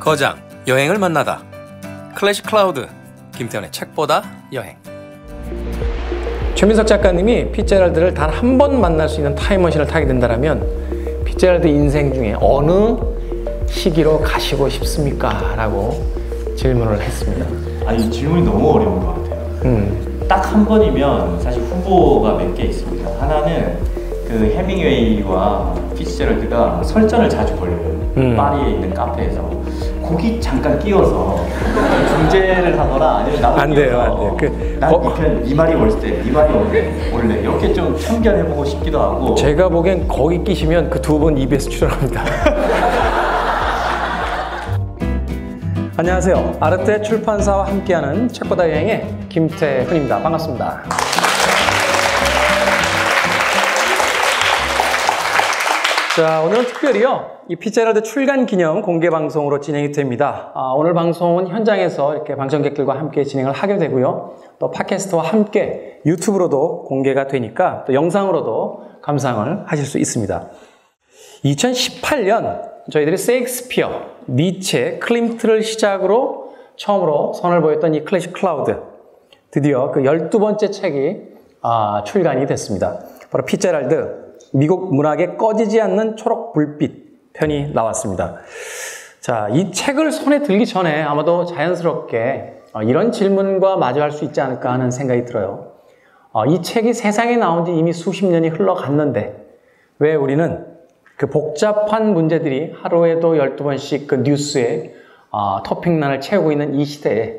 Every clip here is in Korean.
거장 여행을 만나다. 클래식 클라우드 김태현의 책보다 여행. 최민석 작가님이 피츠제럴드를 단 한 번 만날 수 있는 타임머신을 타게 된다면 피츠제럴드 인생 중에 어느 시기로 가시고 싶습니까? 라고 질문을 했습니다. 아니, 질문이 너무 어려운 것 같아요. 딱 한 번이면 사실 후보가 몇 개 있습니다. 하나는 그 해밍웨이와 피츠제럴드가 설전을 자주 벌여요. 파리에 있는 카페에서 거기 잠깐 끼어서 중재를 하거나 아니면 나도 안 돼요, 안 돼요. 난 이 말이 올 때, 이 말이 원래 이렇게 좀 참견해보고 싶기도 하고. 제가 보기엔 거기 끼시면 그 두 분 EBS 출연합니다. 안녕하세요. 아르테 출판사와 함께하는 책보다 여행의 김태훈입니다. 반갑습니다. 자, 오늘은 특별히요, 이 피츠제럴드 출간 기념 공개 방송으로 진행이 됩니다. 오늘 방송은 현장에서 이렇게 방청객들과 함께 진행을 하게 되고요. 또 팟캐스트와 함께 유튜브로도 공개가 되니까 또 영상으로도 감상을 하실 수 있습니다. 2018년 저희들이 세익스피어, 니체, 클림트를 시작으로 처음으로 선을 보였던 이 클래식 클라우드, 드디어 그 12번째 책이 출간이 됐습니다. 바로 피츠제럴드, 미국 문학의 꺼지지 않는 초록 불빛 편이 나왔습니다. 자, 이 책을 손에 들기 전에 아마도 자연스럽게 이런 질문과 마주할 수 있지 않을까 하는 생각이 들어요. 이 책이 세상에 나온 지 이미 수십 년이 흘러갔는데 왜 우리는 그 복잡한 문제들이 하루에도 12번씩 그 뉴스에 토픽란을 채우고 있는 이 시대에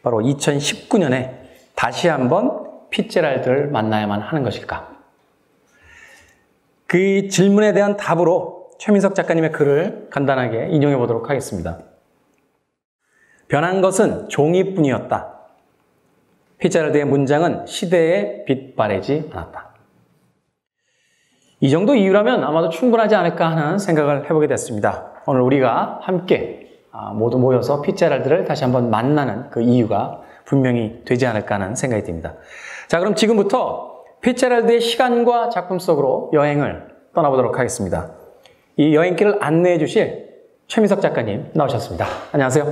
바로 2019년에 다시 한번 피츠제럴드를 만나야만 하는 것일까? 그 질문에 대한 답으로 최민석 작가님의 글을 간단하게 인용해 보도록 하겠습니다. 변한 것은 종이뿐이었다. 피츠제럴드의 문장은 시대에 빛바래지 않았다. 이 정도 이유라면 아마도 충분하지 않을까 하는 생각을 해보게 됐습니다. 오늘 우리가 함께 모두 모여서 피츠제럴드를 다시 한번 만나는 그 이유가 분명히 되지 않을까 하는 생각이 듭니다. 자, 그럼 지금부터 피츠제럴드의 시간과 작품 속으로 여행을 떠나보도록 하겠습니다. 이 여행길을 안내해 주실 최민석 작가님 나오셨습니다. 안녕하세요. 네,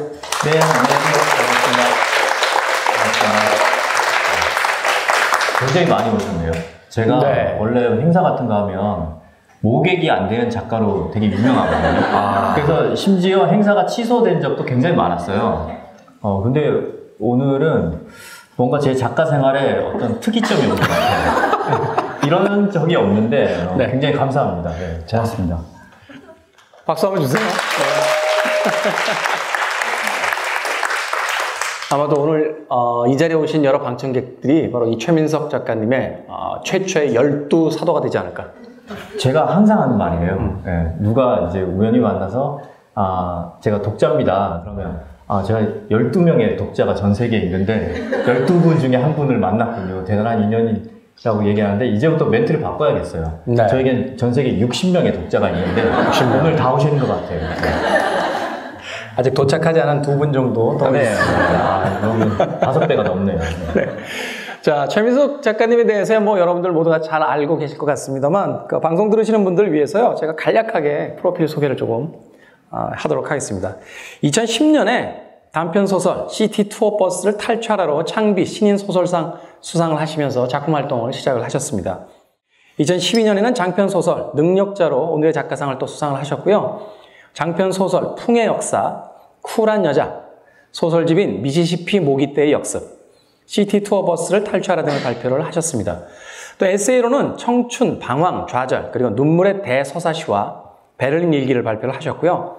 안녕하세요. 반갑습니다. 굉장히 많이 오셨네요. 제가 원래 행사 같은 거 하면 모객이 안 되는 작가로 되게 유명하거든요. 그래서 심지어 행사가 취소된 적도 굉장히 많았어요. 근데 오늘은 뭔가 제 작가 생활에 어떤 특이점이 없는 것 같아요. 이런 적이 없는데 굉장히 감사합니다. 네, 잘했습니다. 박수 한번 주세요. 아마도 오늘 이 자리에 오신 여러 방청객들이 바로 이 최민석 작가님의 최초의 12사도가 되지 않을까. 제가 항상 하는 말이에요. 네, 누가 이제 우연히 만나서 제가 독자입니다. 그러면 제가 12명의 독자가 전 세계에 있는데 12분 중에 한 분을 만났군요. 대단한 인연이라고 얘기하는데 이제부터 멘트를 바꿔야겠어요. 네. 저에겐 전 세계 60명의 독자가 있는데 오늘 다 오시는 것 같아요. 아직 도착하지 않은 2분 정도 더 있습니다. 너무 5배가 넘네요. 네. 자, 최민석 작가님에 대해서 뭐 여러분들 모두가 잘 알고 계실 것 같습니다만 그 방송 들으시는 분들 위해서요, 제가 간략하게 프로필 소개를 조금 하도록 하겠습니다. 2010년에 단편소설 시티 투어 버스를 탈출하러 창비 신인 소설상 수상을 하시면서 작품 활동을 시작을 하셨습니다. 2012년에는 장편소설 능력자로 오늘의 작가상을 또 수상을 하셨고요. 장편소설 풍의 역사, 쿨한 여자, 소설집인 미시시피 모기떼의 역습, 시티 투어 버스를 탈출하라 등을 발표를 하셨습니다. 또 에세이로는 청춘, 방황, 좌절, 그리고 눈물의 대서사시와 베를린 일기를 발표를 하셨고요.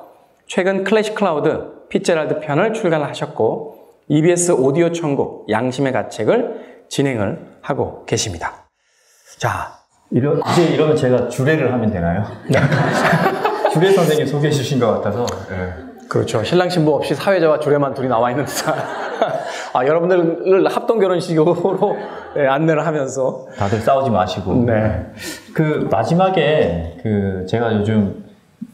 최근 클래식 클라우드, 피츠제럴드 편을 출간을 하셨고 EBS 오디오 천국, 양심의 가책을 진행을 하고 계십니다. 자, 이제 이러면 제가 주례를 하면 되나요? 주례 선생님 소개해 주신 것 같아서. 네. 그렇죠. 신랑 신부 없이 사회자와 주례만 둘이 나와 있는 듯한 여러분들을 합동 결혼식으로 안내를 하면서 다들 싸우지 마시고. 네. 그 마지막에 제가 요즘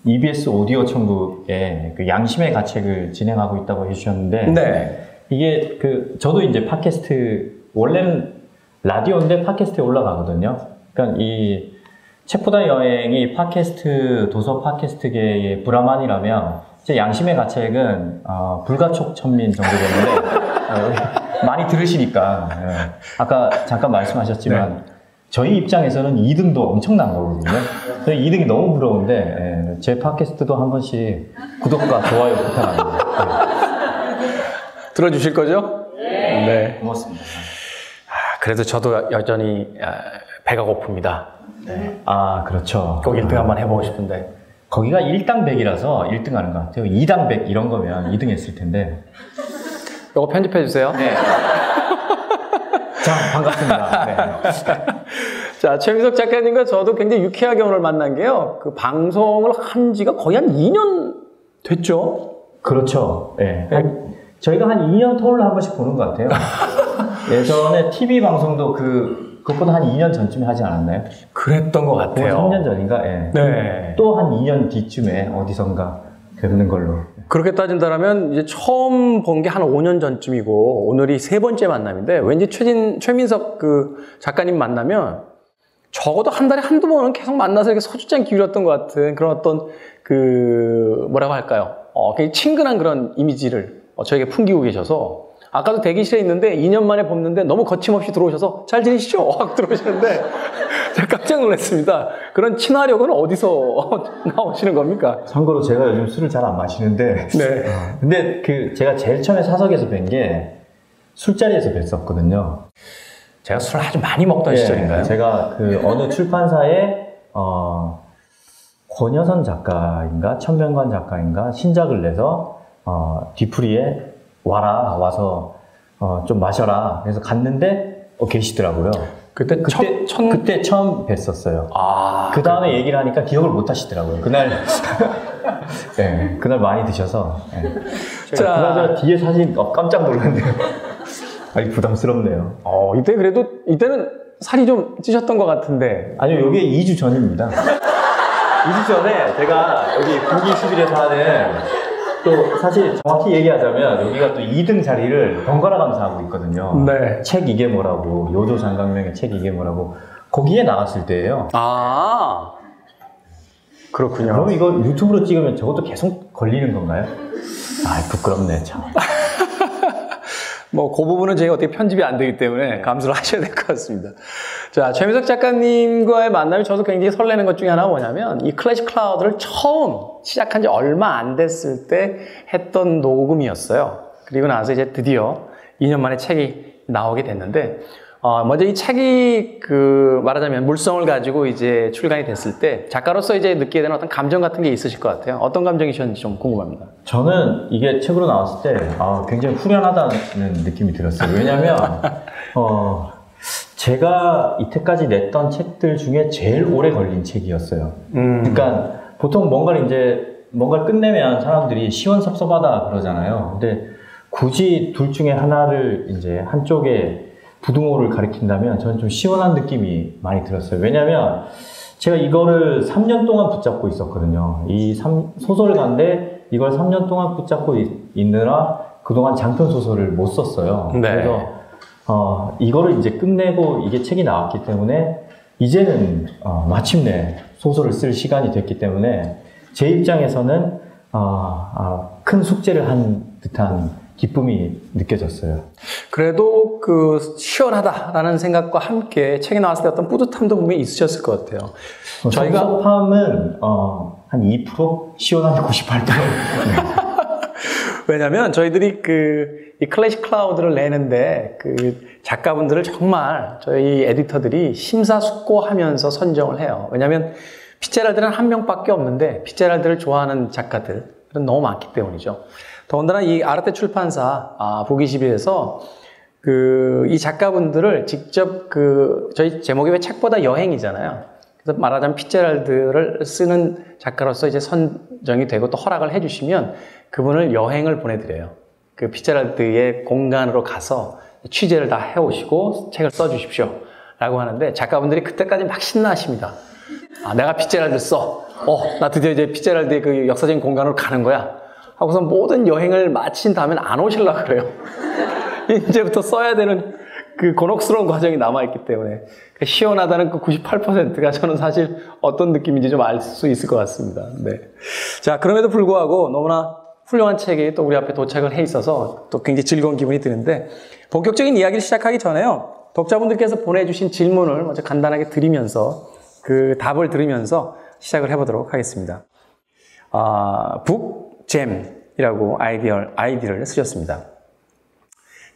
EBS 오디오 천국에 그 양심의 가책을 진행하고 있다고 해주셨는데, 네. 이게 저도 이제 팟캐스트, 원래는 라디오인데 팟캐스트에 올라가거든요. 그러니까 이 책보다 여행이 팟캐스트, 도서 팟캐스트계의 브라만이라면 제 양심의 가책은 불가촉 천민 정도 되는데 많이 들으시니까 아까 잠깐 말씀하셨지만 저희 입장에서는 2등도 엄청난 거거든요. 저희 2등이 너무 부러운데 제 팟캐스트도 한 번씩 구독과 좋아요 부탁합니다. 들어주실 거죠? 네. 고맙습니다. 그래도 저도 여전히 배가 고픕니다. 그렇죠. 꼭 1등 한번 해보고 싶은데. 거기가 1당 100이라서 1등 하는 것 같아요. 2당 100 이런 거면 2등 했을 텐데. 이거 편집해 주세요. 네. 자, 반갑습니다. 네. 자, 최민석 작가님과 저도 굉장히 유쾌하게 오늘 만난 게요. 그 방송을 한 지가 거의 한 2년 됐죠? 그렇죠. 네. 저희가 한 2년 터울로 한 번씩 보는 것 같아요. 예전에 TV 방송도 그것보다 한 2년 전쯤에 하지 않았나요? 그랬던 것 같아요. 3년 전인가? 예. 네. 또 한 2년 뒤쯤에 어디선가 뵙는 걸로. 그렇게 따진다면 이제 처음 본 게 한 5년 전쯤이고 오늘이 세 번째 만남인데 왠지 최민석 그 작가님 만나면 적어도 한 달에 한두 번은 계속 만나서 이렇게 소주잔 기울였던 것 같은 그런 어떤 뭐라고 할까요? 굉장히 친근한 그런 이미지를 저에게 풍기고 계셔서 아까도 대기실에 있는데 2년 만에 뵙는데 너무 거침없이 들어오셔서 잘 지내시죠? 하고 들어오시는데 제가 깜짝 놀랐습니다. 그런 친화력은 어디서 나오시는 겁니까? 참고로 제가 요즘 술을 잘 안 마시는데 근데 제가 제일 처음에 사석에서 뵌 게 술자리에서 뵀었거든요. 제가 술 아주 많이 먹던 시절인가요? 제가 어느 출판사에 권여선 작가인가 천명관 작가인가 신작을 내서 뒤풀이에 와서 좀 마셔라. 그래서 갔는데 계시더라고요. 그때 처음 뵀었어요. 그 다음에 얘기를 하니까 기억을 못 하시더라고요. 그날 네, 그날 많이 드셔서. 네. 자, 뒤에 사진 깜짝 놀랐네요. 아니 부담스럽네요. 이때는 살이 좀 찌셨던 것 같은데. 아니요, 이게 2주 전입니다. 2주 전에 제가 여기 국기 11에서 하는 또 사실 정확히 얘기하자면 여기가 또 2등 자리를 번갈아 가면서 하고 있거든요. 네. 책 이게 뭐라고, 요조 장강명의 책 이게 뭐라고 거기에 나갔을 때예요. 그렇군요. 그럼 이거 유튜브로 찍으면 저것도 계속 걸리는 건가요? 부끄럽네 참. 그 부분은 저희가 어떻게 편집이 안 되기 때문에 감수를 하셔야 될 것 같습니다. 자, 최민석 작가님과의 만남이 저도 굉장히 설레는 것 중에 하나가 뭐냐면 이 클래식 클라우드를 처음 시작한 지 얼마 안 됐을 때 했던 녹음이었어요. 그리고 나서 이제 드디어 2년 만에 책이 나오게 됐는데 먼저 이 책이 말하자면 물성을 가지고 이제 출간이 됐을 때 작가로서 이제 느끼게 되는 어떤 감정 같은 게 있으실 것 같아요. 어떤 감정이셨는지 좀 궁금합니다. 저는 이게 책으로 나왔을 때 굉장히 후련하다는 느낌이 들었어요. 왜냐하면 제가 이때까지 냈던 책들 중에 제일 오래 걸린 책이었어요. 그러니까 보통 뭔가를 끝내면 사람들이 시원섭섭하다 그러잖아요. 근데 굳이 둘 중에 하나를 이제 한쪽에 부등호를 가리킨다면 저는 좀 시원한 느낌이 많이 들었어요. 왜냐면 제가 이거를 3년 동안 붙잡고 있었거든요. 소설가인데 이걸 3년 동안 붙잡고 있느라 그동안 장편 소설을 못 썼어요. 네. 그래서 이거를 이제 끝내고 이게 책이 나왔기 때문에 이제는 마침내 소설을 쓸 시간이 됐기 때문에 제 입장에서는 큰 숙제를 한 듯한 기쁨이 느껴졌어요. 그래도 시원하다라는 생각과 함께 책이 나왔을 때 어떤 뿌듯함도 분명히 있으셨을 것 같아요. 저희가 섭섭함은 한 2%? 시원한 98%. 왜냐면 저희들이 이 클래식 클라우드를 내는데 작가분들을 정말 저희 에디터들이 심사숙고하면서 선정을 해요. 왜냐면 피츠제랄드는 한 명밖에 없는데 피츠제랄드를 좋아하는 작가들은 너무 많기 때문이죠. 더군다나 이 아르테 출판사 북21에서 이 작가분들을 직접 저희 제목이 왜 책보다 여행이잖아요. 그래서 말하자면 피츠제랄드를 쓰는 작가로서 이제 선정이 되고 또 허락을 해주시면 그분을 여행을 보내드려요. 피츠제랄드의 공간으로 가서 취재를 다 해오시고 책을 써주십시오 라고 하는데 작가분들이 그때까지 막 신나하십니다. 내가 피츠제랄드 써. 나 드디어 이제 피츠제랄드의 역사적인 공간으로 가는 거야. 하고서 모든 여행을 마친 다음에 안 오시려고 그래요. 이제부터 써야 되는 곤혹스러운 과정이 남아있기 때문에 시원하다는 98%가 저는 사실 어떤 느낌인지 좀 알 수 있을 것 같습니다. 네. 자, 그럼에도 불구하고 너무나 훌륭한 책이 또 우리 앞에 도착을 해 있어서 또 굉장히 즐거운 기분이 드는데, 본격적인 이야기를 시작하기 전에요, 독자분들께서 보내주신 질문을 먼저 간단하게 드리면서 그 답을 들으면서 시작을 해보도록 하겠습니다. 북잼이라고 아이디를 쓰셨습니다.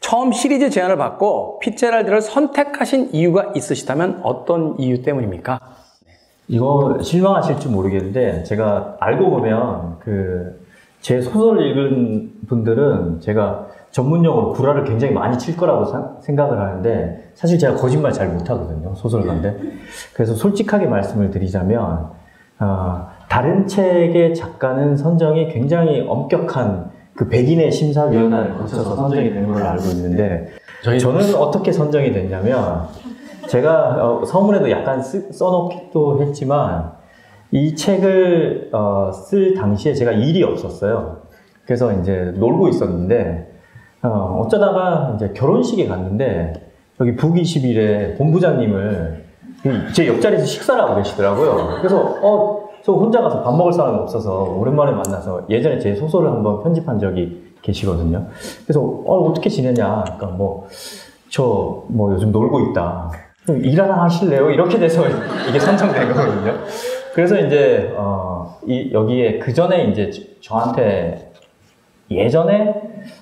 처음 시리즈 제안을 받고 피츠제럴드를 선택하신 이유가 있으시다면 어떤 이유 때문입니까? 이거 실망하실지 모르겠는데, 제가 알고 보면 제 소설을 읽은 분들은 제가 전문용어로 구라를 굉장히 많이 칠 거라고 생각을 하는데, 사실 제가 거짓말 잘 못하거든요, 소설가인데. 그래서 솔직하게 말씀을 드리자면, 다른 책의 작가는 선정이 굉장히 엄격한 그 백인의 심사위원회를 거쳐서 선정이 되는 걸로 알고 있는데, 저는 어떻게 선정이 됐냐면, 제가 서문에도 약간 써놓기도 했지만, 이 책을 쓸 당시에 제가 일이 없었어요. 그래서 이제 놀고 있었는데, 어쩌다가 이제 결혼식에 갔는데, 여기 북21의 본부장님을 제 옆자리에서 식사를 하고 계시더라고요. 그래서 저 혼자 가서 밥 먹을 사람이 없어서 오랜만에 만나서, 예전에 제 소설을 한번 편집한 적이 계시거든요. 그래서 어떻게 지내냐, 그러니까 저 요즘 놀고 있다, 일 하나 하실래요? 이렇게 돼서 이게 선정된 거거든요. 그래서 이제 여기에 그 전에 이제 예전에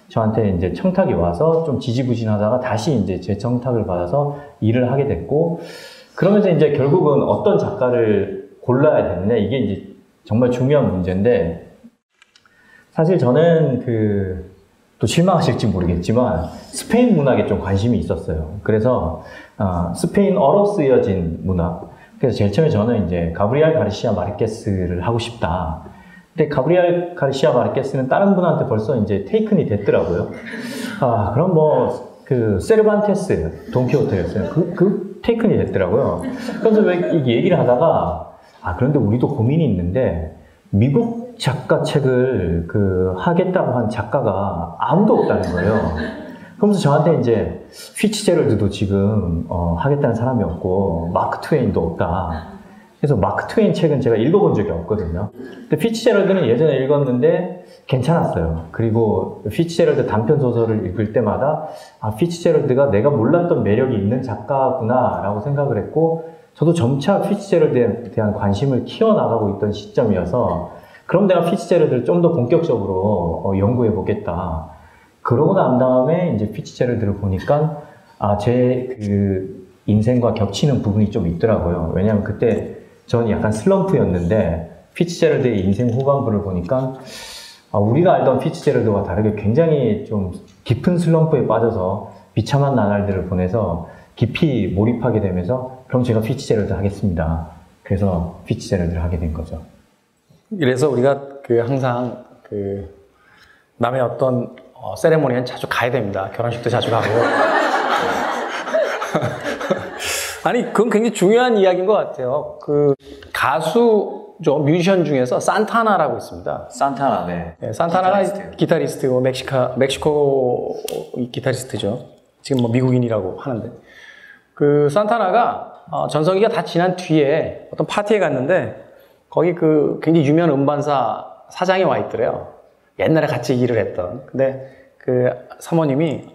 저한테 이제 청탁이 와서 좀 지지부진하다가 다시 이제 제 청탁을 받아서 일을 하게 됐고, 그러면서 이제 결국은 어떤 작가를 골라야 되느냐, 이게 이제 정말 중요한 문제인데, 사실 저는 또 실망하실지 모르겠지만 스페인 문학에 좀 관심이 있었어요. 그래서 스페인어로 쓰여진 문학, 그래서 제일 처음에 저는 이제 가브리엘 가르시아 마르케스를 하고 싶다. 근데 가브리엘 가르시아 마르케스는 다른 분한테 벌써 이제 테이큰이 됐더라고요. 그럼 세르반테스 돈키호테였어요. 그 테이큰이 됐더라고요. 그래서 왜 이 얘기를 하다가, 그런데 우리도 고민이 있는데, 미국 작가 책을 하겠다고 한 작가가 아무도 없다는 거예요. 그러면서 저한테 이제 피츠제럴드도 지금 하겠다는 사람이 없고, 마크 트웨인도 없다. 그래서 마크 트웨인 책은 제가 읽어본 적이 없거든요. 근데 피츠제럴드는 예전에 읽었는데 괜찮았어요. 그리고 피츠제럴드 단편 소설을 읽을 때마다 피츠제럴드가 내가 몰랐던 매력이 있는 작가구나 라고 생각을 했고, 저도 점차 피츠제럴드에 대한 관심을 키워나가고 있던 시점이어서, 그럼 내가 피츠제럴드를 좀 더 본격적으로 연구해 보겠다. 그러고 난 다음에 이제 피츠제럴드를 보니까 제 인생과 겹치는 부분이 좀 있더라고요. 왜냐하면 그때 전 약간 슬럼프였는데, 피츠제럴드의 인생 후반부를 보니까 우리가 알던 피츠제럴드와 다르게 굉장히 좀 깊은 슬럼프에 빠져서 비참한 나날들을 보내서 깊이 몰입하게 되면서, 그럼 제가 피츠제럴드 하겠습니다. 그래서 피츠제럴드를 하게 된 거죠. 그래서 우리가 항상 남의 어떤 세레모니엔 자주 가야 됩니다. 결혼식도 자주 가고. 아니, 그건 굉장히 중요한 이야기인 것 같아요. 가수죠, 뮤지션 중에서 산타나라고 있습니다. 산타나, 네. 산타나가 기타리스트고 멕시코 기타리스트죠. 지금 미국인이라고 하는데, 산타나가 전성기가 다 지난 뒤에 어떤 파티에 갔는데, 거기 굉장히 유명한 음반사 사장이 와 있더래요. 옛날에 같이 일을 했던. 근데 사모님이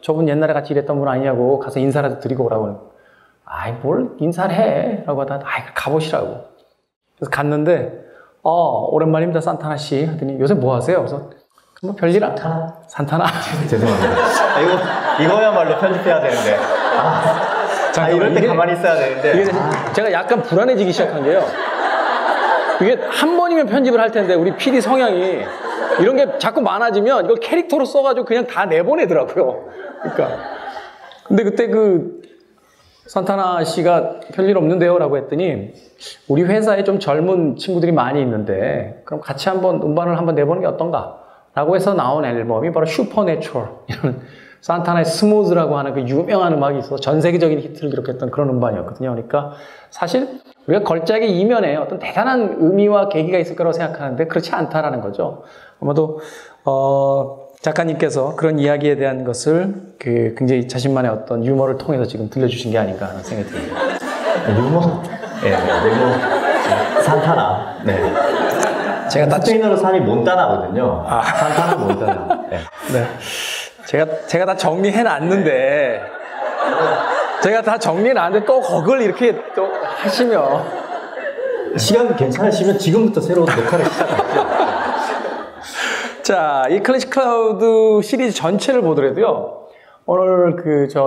저분 옛날에 같이 일했던 분 아니냐고, 가서 인사라도 드리고 오라고. 뭘 인사를 해? 라고 하다가, 가보시라고. 그래서 갔는데, 오랜만입니다, 산타나 씨. 하더니, 요새 뭐 하세요? 그래서, 별일 산타나? 죄송합니다. 이거야말로 편집해야 되는데. 이럴 때 가만히 있어야 되는데. 제가 약간 불안해지기 시작한 게요. 이게 한 번이면 편집을 할 텐데, 우리 PD 성향이 이런 게 자꾸 많아지면 이걸 캐릭터로 써가지고 그냥 다 내보내더라고요. 근데 그때 산타나 씨가 별일 없는데요? 라고 했더니, 우리 회사에 좀 젊은 친구들이 많이 있는데, 그럼 같이 음반을 한번 내보는 게 어떤가? 라고 해서 나온 앨범이 바로 슈퍼내추럴, 이런 산타나의 스무즈라고 하는 유명한 음악이 있어서 전 세계적인 히트를 기록했던 그런 음반이었거든요. 그러니까 사실 우리가 걸작의 이면에 어떤 대단한 의미와 계기가 있을 거라고 생각하는데, 그렇지 않다라는 거죠. 아마도 작가님께서 그런 이야기에 대한 것을 굉장히 자신만의 어떤 유머를 통해서 지금 들려주신 게 아닌가 하는 생각이 듭니다. 유머? 네, 유머. 산타나. 네. 제가 다 스페인어로 산이 몬타나거든요. 산타나 몬타나. 네. 제가 다 정리해 놨는데 또 그걸 이렇게 또 하시면 시간 괜찮으시면 지금부터 새로운 녹화를 시작할게요. 자, 이 클래식 클라우드 시리즈 전체를 보더라도요. 오늘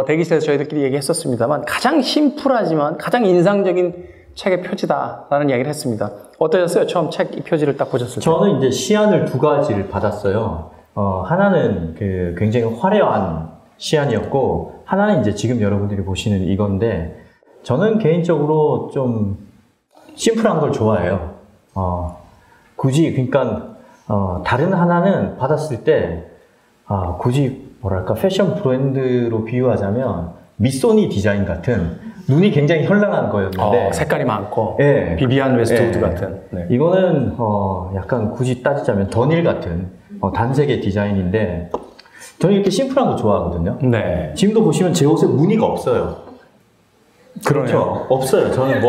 대기실에서 저희들끼리 얘기했었습니다만 가장 심플하지만 가장 인상적인 책의 표지다라는 이야기를 했습니다. 어떠셨어요? 처음 책 이 표지를 딱 보셨을 때? 저는 이제 시안을 두 가지를 받았어요. 하나는 굉장히 화려한 시안이었고, 하나는 이제 지금 여러분들이 보시는 이건데, 저는 개인적으로 좀 심플한 걸 좋아해요. 굳이, 그러니까, 다른 하나는 받았을 때, 굳이 뭐랄까, 패션 브랜드로 비유하자면, 미소니 디자인 같은 눈이 굉장히 현란한 거였는데 색깔이 많고 네. 비비안 웨스트우드 같은 네. 이거는 약간 굳이 따지자면 더닐 같은 단색의 디자인인데 저는 이렇게 심플한 거 좋아하거든요. 네. 지금도 보시면 제 옷에 무늬가 없어요. 그러네요. 그렇죠. 없어요. 저는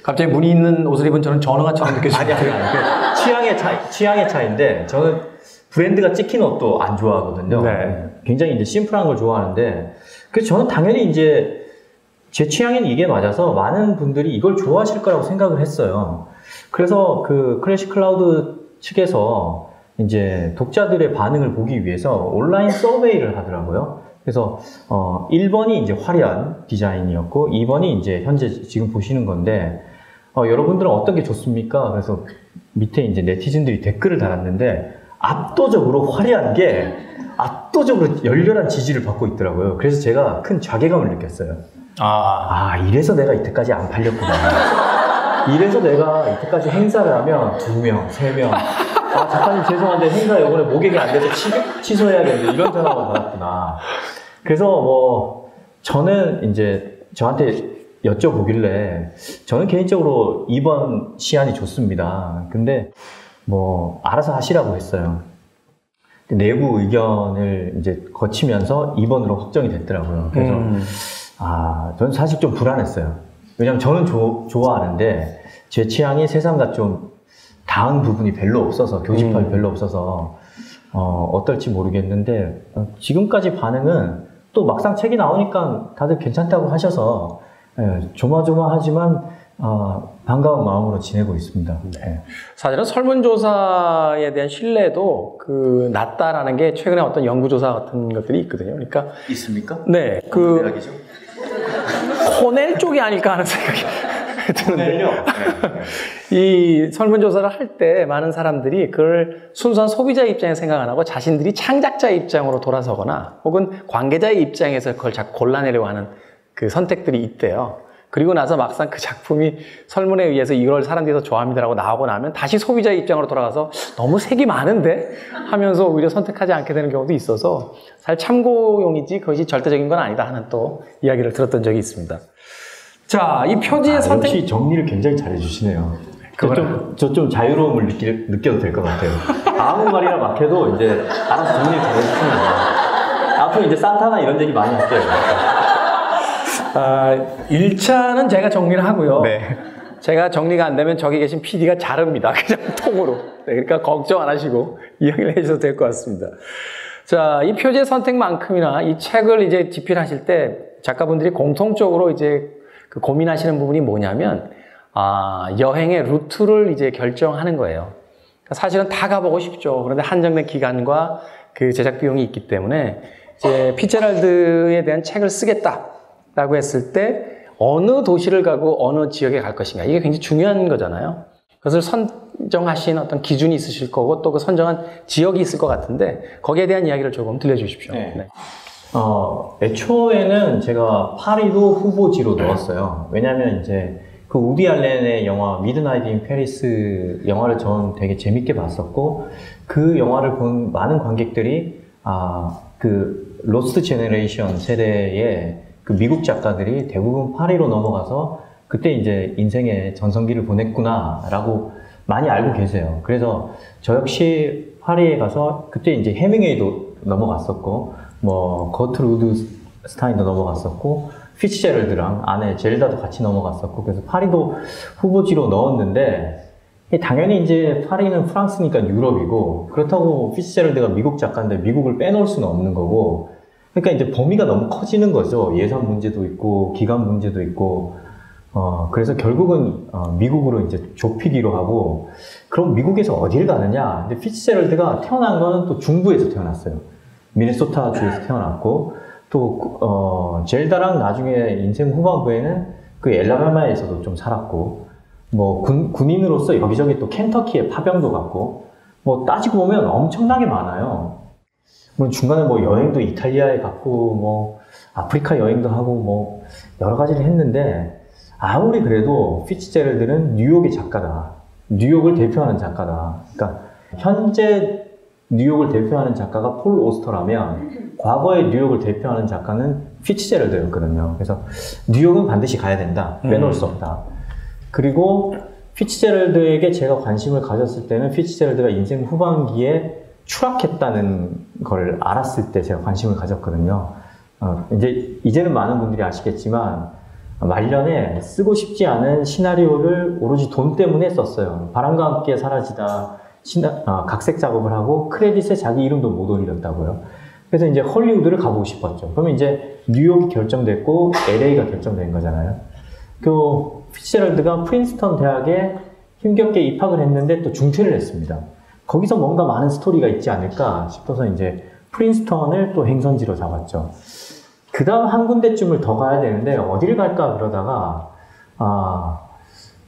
갑자기 무늬 있는 옷을 입은 저는 전화가처럼 느껴지네요. 아니. 취향의 차이인데 저는 브랜드가 찍힌 옷도 안 좋아하거든요. 네. 굉장히 이제 심플한 걸 좋아하는데 그래서 저는 당연히 이제 제 취향에는 이게 맞아서 많은 분들이 이걸 좋아하실 거라고 생각을 했어요. 그래서 클래식 클라우드 측에서 이제 독자들의 반응을 보기 위해서 온라인 서베이를 하더라고요. 그래서 1번이 이제 화려한 디자인이었고 2번이 이제 현재 지금 보시는 건데 여러분들은 어떤 게 좋습니까? 그래서 밑에 이제 네티즌들이 댓글을 달았는데 압도적으로 화려한 게 압도적으로 열렬한 지지를 받고 있더라고요. 그래서 제가 큰 자괴감을 느꼈어요. 이래서 내가 이때까지 안 팔렸구나. 이래서 내가 이때까지 행사를 하면 2명, 3명. 작가님 죄송한데 행사 이번에 모객이 안 돼서 취소해야겠는데 이런 전화가 받았구나. 그래서 저는 이제 저한테 여쭤보길래 저는 개인적으로 2번 시안이 좋습니다. 근데 알아서 하시라고 했어요. 내부 의견을 이제 거치면서 2번으로 확정이 됐더라고요. 그래서 저는 사실 좀 불안했어요. 왜냐면 저는 좋아하는데 제 취향이 세상과 좀 닿은 부분이 별로 없어서 교집합이 별로 없어서 어떨지 모르겠는데 지금까지 반응은 또 막상 책이 나오니까 다들 괜찮다고 하셔서 조마조마하지만 반가운 마음으로 지내고 있습니다. 네. 사실은 설문조사에 대한 신뢰도 낮다라는 게 최근에 어떤 연구조사 같은 것들이 있거든요. 그러니까 있습니까? 네, 대학이죠? 코넬 쪽이 아닐까 하는 생각이 드는데요. 이 설문조사를 할 때 많은 사람들이 그걸 순수한 소비자 입장에 생각 안 하고 자신들이 창작자의 입장으로 돌아서거나 혹은 관계자의 입장에서 그걸 자꾸 골라내려고 하는 선택들이 있대요. 그리고 나서 막상 그 작품이 설문에 의해서 이걸 사람들이 더 좋아합니다라고 나오고 나면 다시 소비자의 입장으로 돌아가서 너무 색이 많은데 하면서 오히려 선택하지 않게 되는 경우도 있어서 사실 참고용이지 그것이 절대적인 건 아니다 하는 또 이야기를 들었던 적이 있습니다. 자, 이 표지의 선택. 역시 정리를 굉장히 잘해주시네요. 저 좀 자유로움을 느껴도 될 것 같아요. 아무 말이나 막 해도 이제 알아서 정리를 잘해주시는 거예요. 앞으로 이제 산타나 이런 얘기 많이 할게요. 1차는 제가 정리를 하고요. 네. 제가 정리가 안 되면 저기 계신 PD가 자릅니다. 그냥 통으로. 네, 그러니까 걱정 안 하시고 이야기를 해주셔도 될 것 같습니다. 자, 이 표지의 선택만큼이나 이 책을 이제 집필하실 때 작가분들이 공통적으로 이제 고민하시는 부분이 뭐냐면, 여행의 루트를 이제 결정하는 거예요. 그러니까 사실은 다 가보고 싶죠. 그런데 한정된 기간과 제작 비용이 있기 때문에 이제 피츠제럴드에 대한 책을 쓰겠다라고 했을 때 어느 도시를 가고 어느 지역에 갈 것인가 이게 굉장히 중요한 거잖아요. 그것을 선정하신 어떤 기준이 있으실 거고 또 그 선정한 지역이 있을 것 같은데 거기에 대한 이야기를 조금 들려주십시오. 네. 네. 애초에는 제가 파리도 후보지로 넣었어요. 왜냐면 이제 그 우디 알렌의 영화 미드나잇 인 페리스 영화를 저는 되게 재밌게 봤었고 그 영화를 본 많은 관객들이 그 로스트 제너레이션 세대의 그 미국 작가들이 대부분 파리로 넘어가서 그때 이제 인생의 전성기를 보냈구나라고 많이 알고 계세요. 그래서 저 역시 파리에 가서 그때 이제 해밍웨이도 넘어갔었고 거트루드 스타인도 넘어갔었고 피츠제럴드랑 아내 젤다도 같이 넘어갔었고 그래서 파리도 후보지로 넣었는데 당연히 이제 파리는 프랑스니까 유럽이고, 그렇다고 피츠제럴드가 미국 작가인데 미국을 빼놓을 수는 없는 거고, 그러니까 이제 범위가 너무 커지는 거죠. 예산 문제도 있고 기간 문제도 있고. 그래서 결국은 미국으로 이제 좁히기로 하고, 그럼 미국에서 어딜 가느냐? 근데 피츠제럴드가 태어난 거는 또 중부에서 태어났어요. 미네소타 주에서 태어났고, 또 젤다랑 나중에 인생 후반부에는 그 엘라바마에서도 좀 살았고, 뭐 군인으로서 여기저기 또 켄터키에 파병도 갔고, 뭐 따지고 보면 엄청나게 많아요. 물론 중간에 뭐 여행도 이탈리아에 갔고, 뭐 아프리카 여행도 하고, 뭐 여러 가지를 했는데, 아무리 그래도 피츠제럴드는 뉴욕의 작가다. 뉴욕을 대표하는 작가다. 그러니까 현재 뉴욕을 대표하는 작가가 폴 오스터라면 과거의 뉴욕을 대표하는 작가는 피츠제럴드였거든요. 그래서 뉴욕은 반드시 가야 된다. 빼놓을 수 없다. 그리고 피츠제럴드에게 제가 관심을 가졌을 때는 피츠제럴드가 인생 후반기에 추락했다는 걸 알았을 때 제가 관심을 가졌거든요. 이제는 많은 분들이 아시겠지만 말년에 쓰고 싶지 않은 시나리오를 오로지 돈 때문에 썼어요. 바람과 함께 사라지다 각색 작업을 하고 크레딧에 자기 이름도 못 올렸다고요. 그래서 이제 헐리우드를 가보고 싶었죠. 그러면 이제 뉴욕이 결정됐고 LA가 결정된 거잖아요. 그 피츠제럴드가 프린스턴 대학에 힘겹게 입학을 했는데 또 중퇴를 했습니다. 거기서 뭔가 많은 스토리가 있지 않을까 싶어서 이제 프린스턴을 또 행선지로 잡았죠. 그 다음 한 군데쯤을 더 가야 되는데 어디를 갈까 그러다가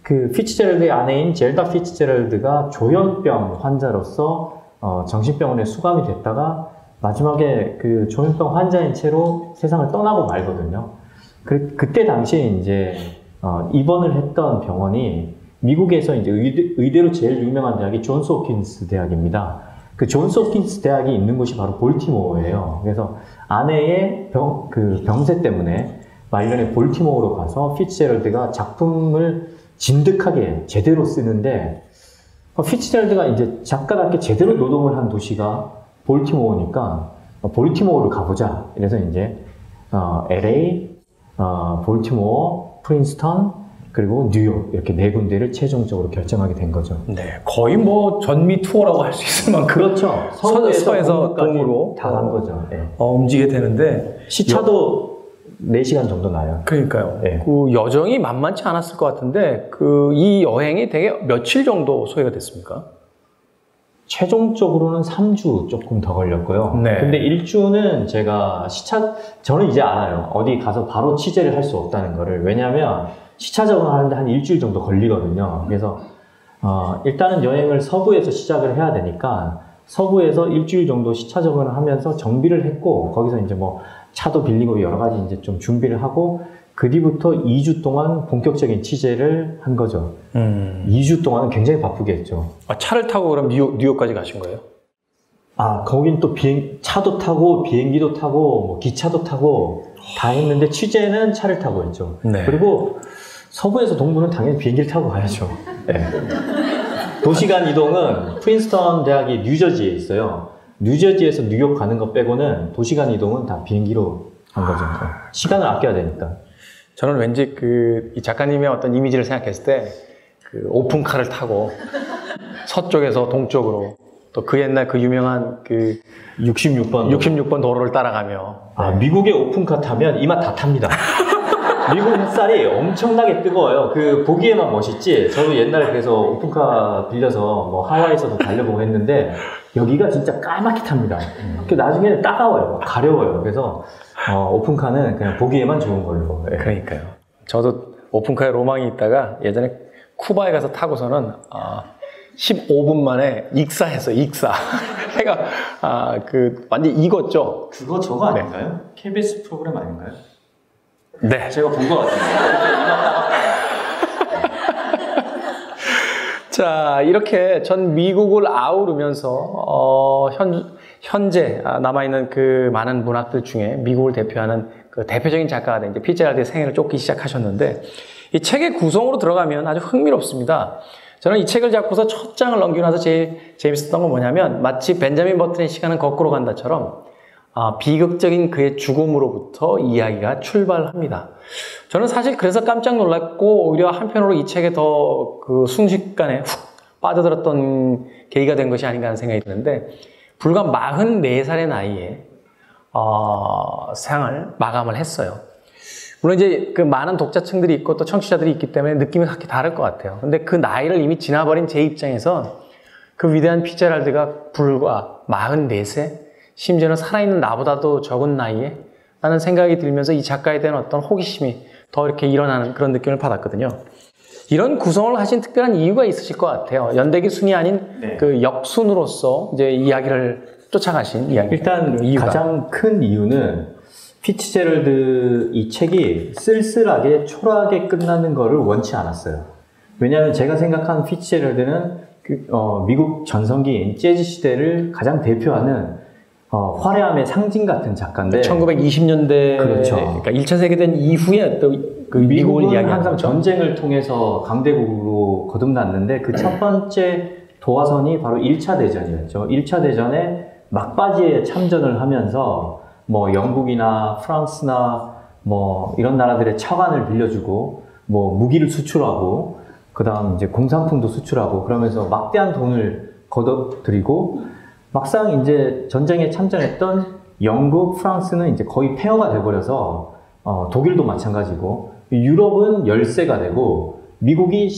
그 피츠제럴드의 아내인 젤다 피츠제럴드가 조현병 환자로서 정신병원에 수감이 됐다가 마지막에 그 조현병 환자인 채로 세상을 떠나고 말거든요. 그때 당시에 이제 입원을 했던 병원이 미국에서 이제 의대로 제일 유명한 대학이 존스 홉킨스 대학입니다. 그 존스 홉킨스 대학이 있는 곳이 바로 볼티모어예요. 그래서 아내의 병세 때문에 말년에 볼티모어로 가서 피츠제럴드가 작품을 진득하게 제대로 쓰는데, 피츠제럴드가 이제 작가답게 제대로 노동을 한 도시가 볼티모어니까 볼티모어를 가보자. 이래서 이제 LA, 볼티모어, 프린스턴, 그리고 뉴욕 이렇게 네 군데를 최종적으로 결정하게 된 거죠. 네, 거의 뭐 전미 투어라고 할 수 있을 만큼. 그렇죠. 서에서 동으로 다 간 거죠. 네. 움직이게 되는데 시차도 4시간 정도 나요. 그러니까요. 네. 그 여정이 만만치 않았을 것 같은데 이 여행이 되게 며칠 정도 소요가 됐습니까? 최종적으로는 3주 조금 더 걸렸고요. 네. 근데 1주는 제가 저는 이제 알아요. 어디 가서 바로 취재를 할 수 없다는 거를. 왜냐하면 시차 적응하는데 한 일주일 정도 걸리거든요. 그래서 일단은 여행을 서부에서 시작을 해야 되니까 서부에서 일주일 정도 시차 적응을 하면서 정비를 했고, 거기서 이제 뭐 차도 빌리고 여러 가지 이제 좀 준비를 하고, 그 뒤부터 2주 동안 본격적인 취재를 한 거죠. 2주 동안은 굉장히 바쁘게 했죠. 차를 타고 그럼 뉴욕까지 가신 거예요? 거긴 또 차도 타고 비행기도 타고 뭐 기차도 타고 다 했는데 취재는 차를 타고 했죠. 네. 그리고 서부에서 동부는 당연히 비행기를 타고 가야죠. 네. 도시간 이동은 프린스턴 대학이 뉴저지에 있어요. 뉴저지에서 뉴욕 가는 것 빼고는 도시간 이동은 다 비행기로 한 거죠. 시간을 아껴야 되니까. 저는 왠지 이 작가님의 어떤 이미지를 생각했을 때 오픈카를 타고 서쪽에서 동쪽으로 또 그 옛날 그 유명한 66번 도로를 따라가며 미국의 오픈카 타면 이마 다 탑니다. 미국 햇살이 엄청나게 뜨거워요. 보기에만 멋있지. 저도 옛날에 그래서 오픈카 빌려서 뭐 하와이에서도 달려보고 했는데 여기가 진짜 까맣게 탑니다. 나중에는 따가워요. 가려워요. 그래서 오픈카는 그냥 보기에만 좋은 걸로. 네. 그러니까요. 저도 오픈카에 로망이 있다가 예전에 쿠바에 가서 타고서는 15분 만에 익사했어. 해가 완전 익었죠. 그거 저거 아닌가요? KBS 프로그램 아닌가요? 네. 제가 본 것 같아요. 자, 이렇게 전 미국을 아우르면서 현재 남아있는 그 많은 문학들 중에 미국을 대표하는 그 대표적인 작가가 된 피츠제럴드의 생애를 쫓기 시작하셨는데, 이 책의 구성으로 들어가면 아주 흥미롭습니다. 저는 이 책을 잡고서 첫 장을 넘기고 나서 제일 재밌었던 건 뭐냐면, 마치 벤자민 버튼의 시간은 거꾸로 간다처럼 비극적인 그의 죽음으로부터 이야기가 출발합니다. 저는 사실 그래서 깜짝 놀랐고, 오히려 한편으로 이 책에 더 순식간에 훅 빠져들었던 계기가 된 것이 아닌가 하는 생각이 드는데 불과 44살의 나이에 상을 마감을 했어요. 물론 이제 그 많은 독자층들이 있고 또 청취자들이 있기 때문에 느낌이 각기 다를 것 같아요. 근데 그 나이를 이미 지나버린 제 입장에서 그 위대한 피츠제럴드가 불과 44세, 심지어는 살아있는 나보다도 적은 나이에 라는 생각이 들면서 이 작가에 대한 어떤 호기심이 더 이렇게 일어나는 그런 느낌을 받았거든요. 이런 구성을 하신 특별한 이유가 있으실 것 같아요. 연대기 순이 아닌 네. 그 역순으로서 이제 이야기를 쫓아가신 이야기. 일단 이유가. 가장 큰 이유는 피츠제럴드 이 책이 쓸쓸하게 초라하게 끝나는 것을 원치 않았어요. 왜냐하면 제가 생각하는 피츠제럴드는 미국 전성기인 재즈 시대를 가장 대표하는 화려함의 상징 같은 작가인데 1920년대 그렇죠. 그러니까 1차 세계대전 이후에 또 그 미국을 이야기하는 항상 거죠. 전쟁을 통해서 강대국으로 거듭났는데 그 첫 번째 도화선이 바로 1차 대전이었죠. 1차 대전에 막바지에 참전을 하면서 뭐 영국이나 프랑스나 뭐 이런 나라들의 차관을 빌려주고 뭐 무기를 수출하고 그다음 이제 공산품도 수출하고 그러면서 막대한 돈을 거둬들이고 막상 이제 전쟁에 참전했던 영국, 프랑스는 이제 거의 폐허가 돼버려서 독일도 마찬가지고 유럽은 열세가 되고 미국이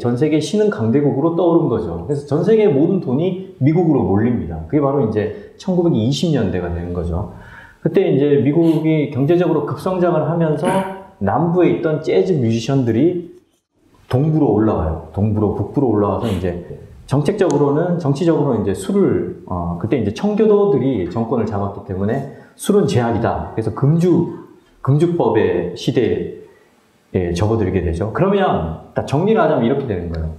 전 세계 신흥 강대국으로 떠오른 거죠. 그래서 전 세계의 모든 돈이 미국으로 몰립니다. 그게 바로 이제 1920년대가 되는 거죠. 그때 이제 미국이 경제적으로 급성장을 하면서 남부에 있던 재즈 뮤지션들이 동부로 올라와요. 동부로, 북부로 올라와서 이제 정치적으로는 이제 술을, 그때 이제 청교도들이 정권을 잡았기 때문에 술은 제약이다. 그래서 금주법의 시대에 접어들게 되죠. 그러면 딱 정리를 하자면 이렇게 되는 거예요.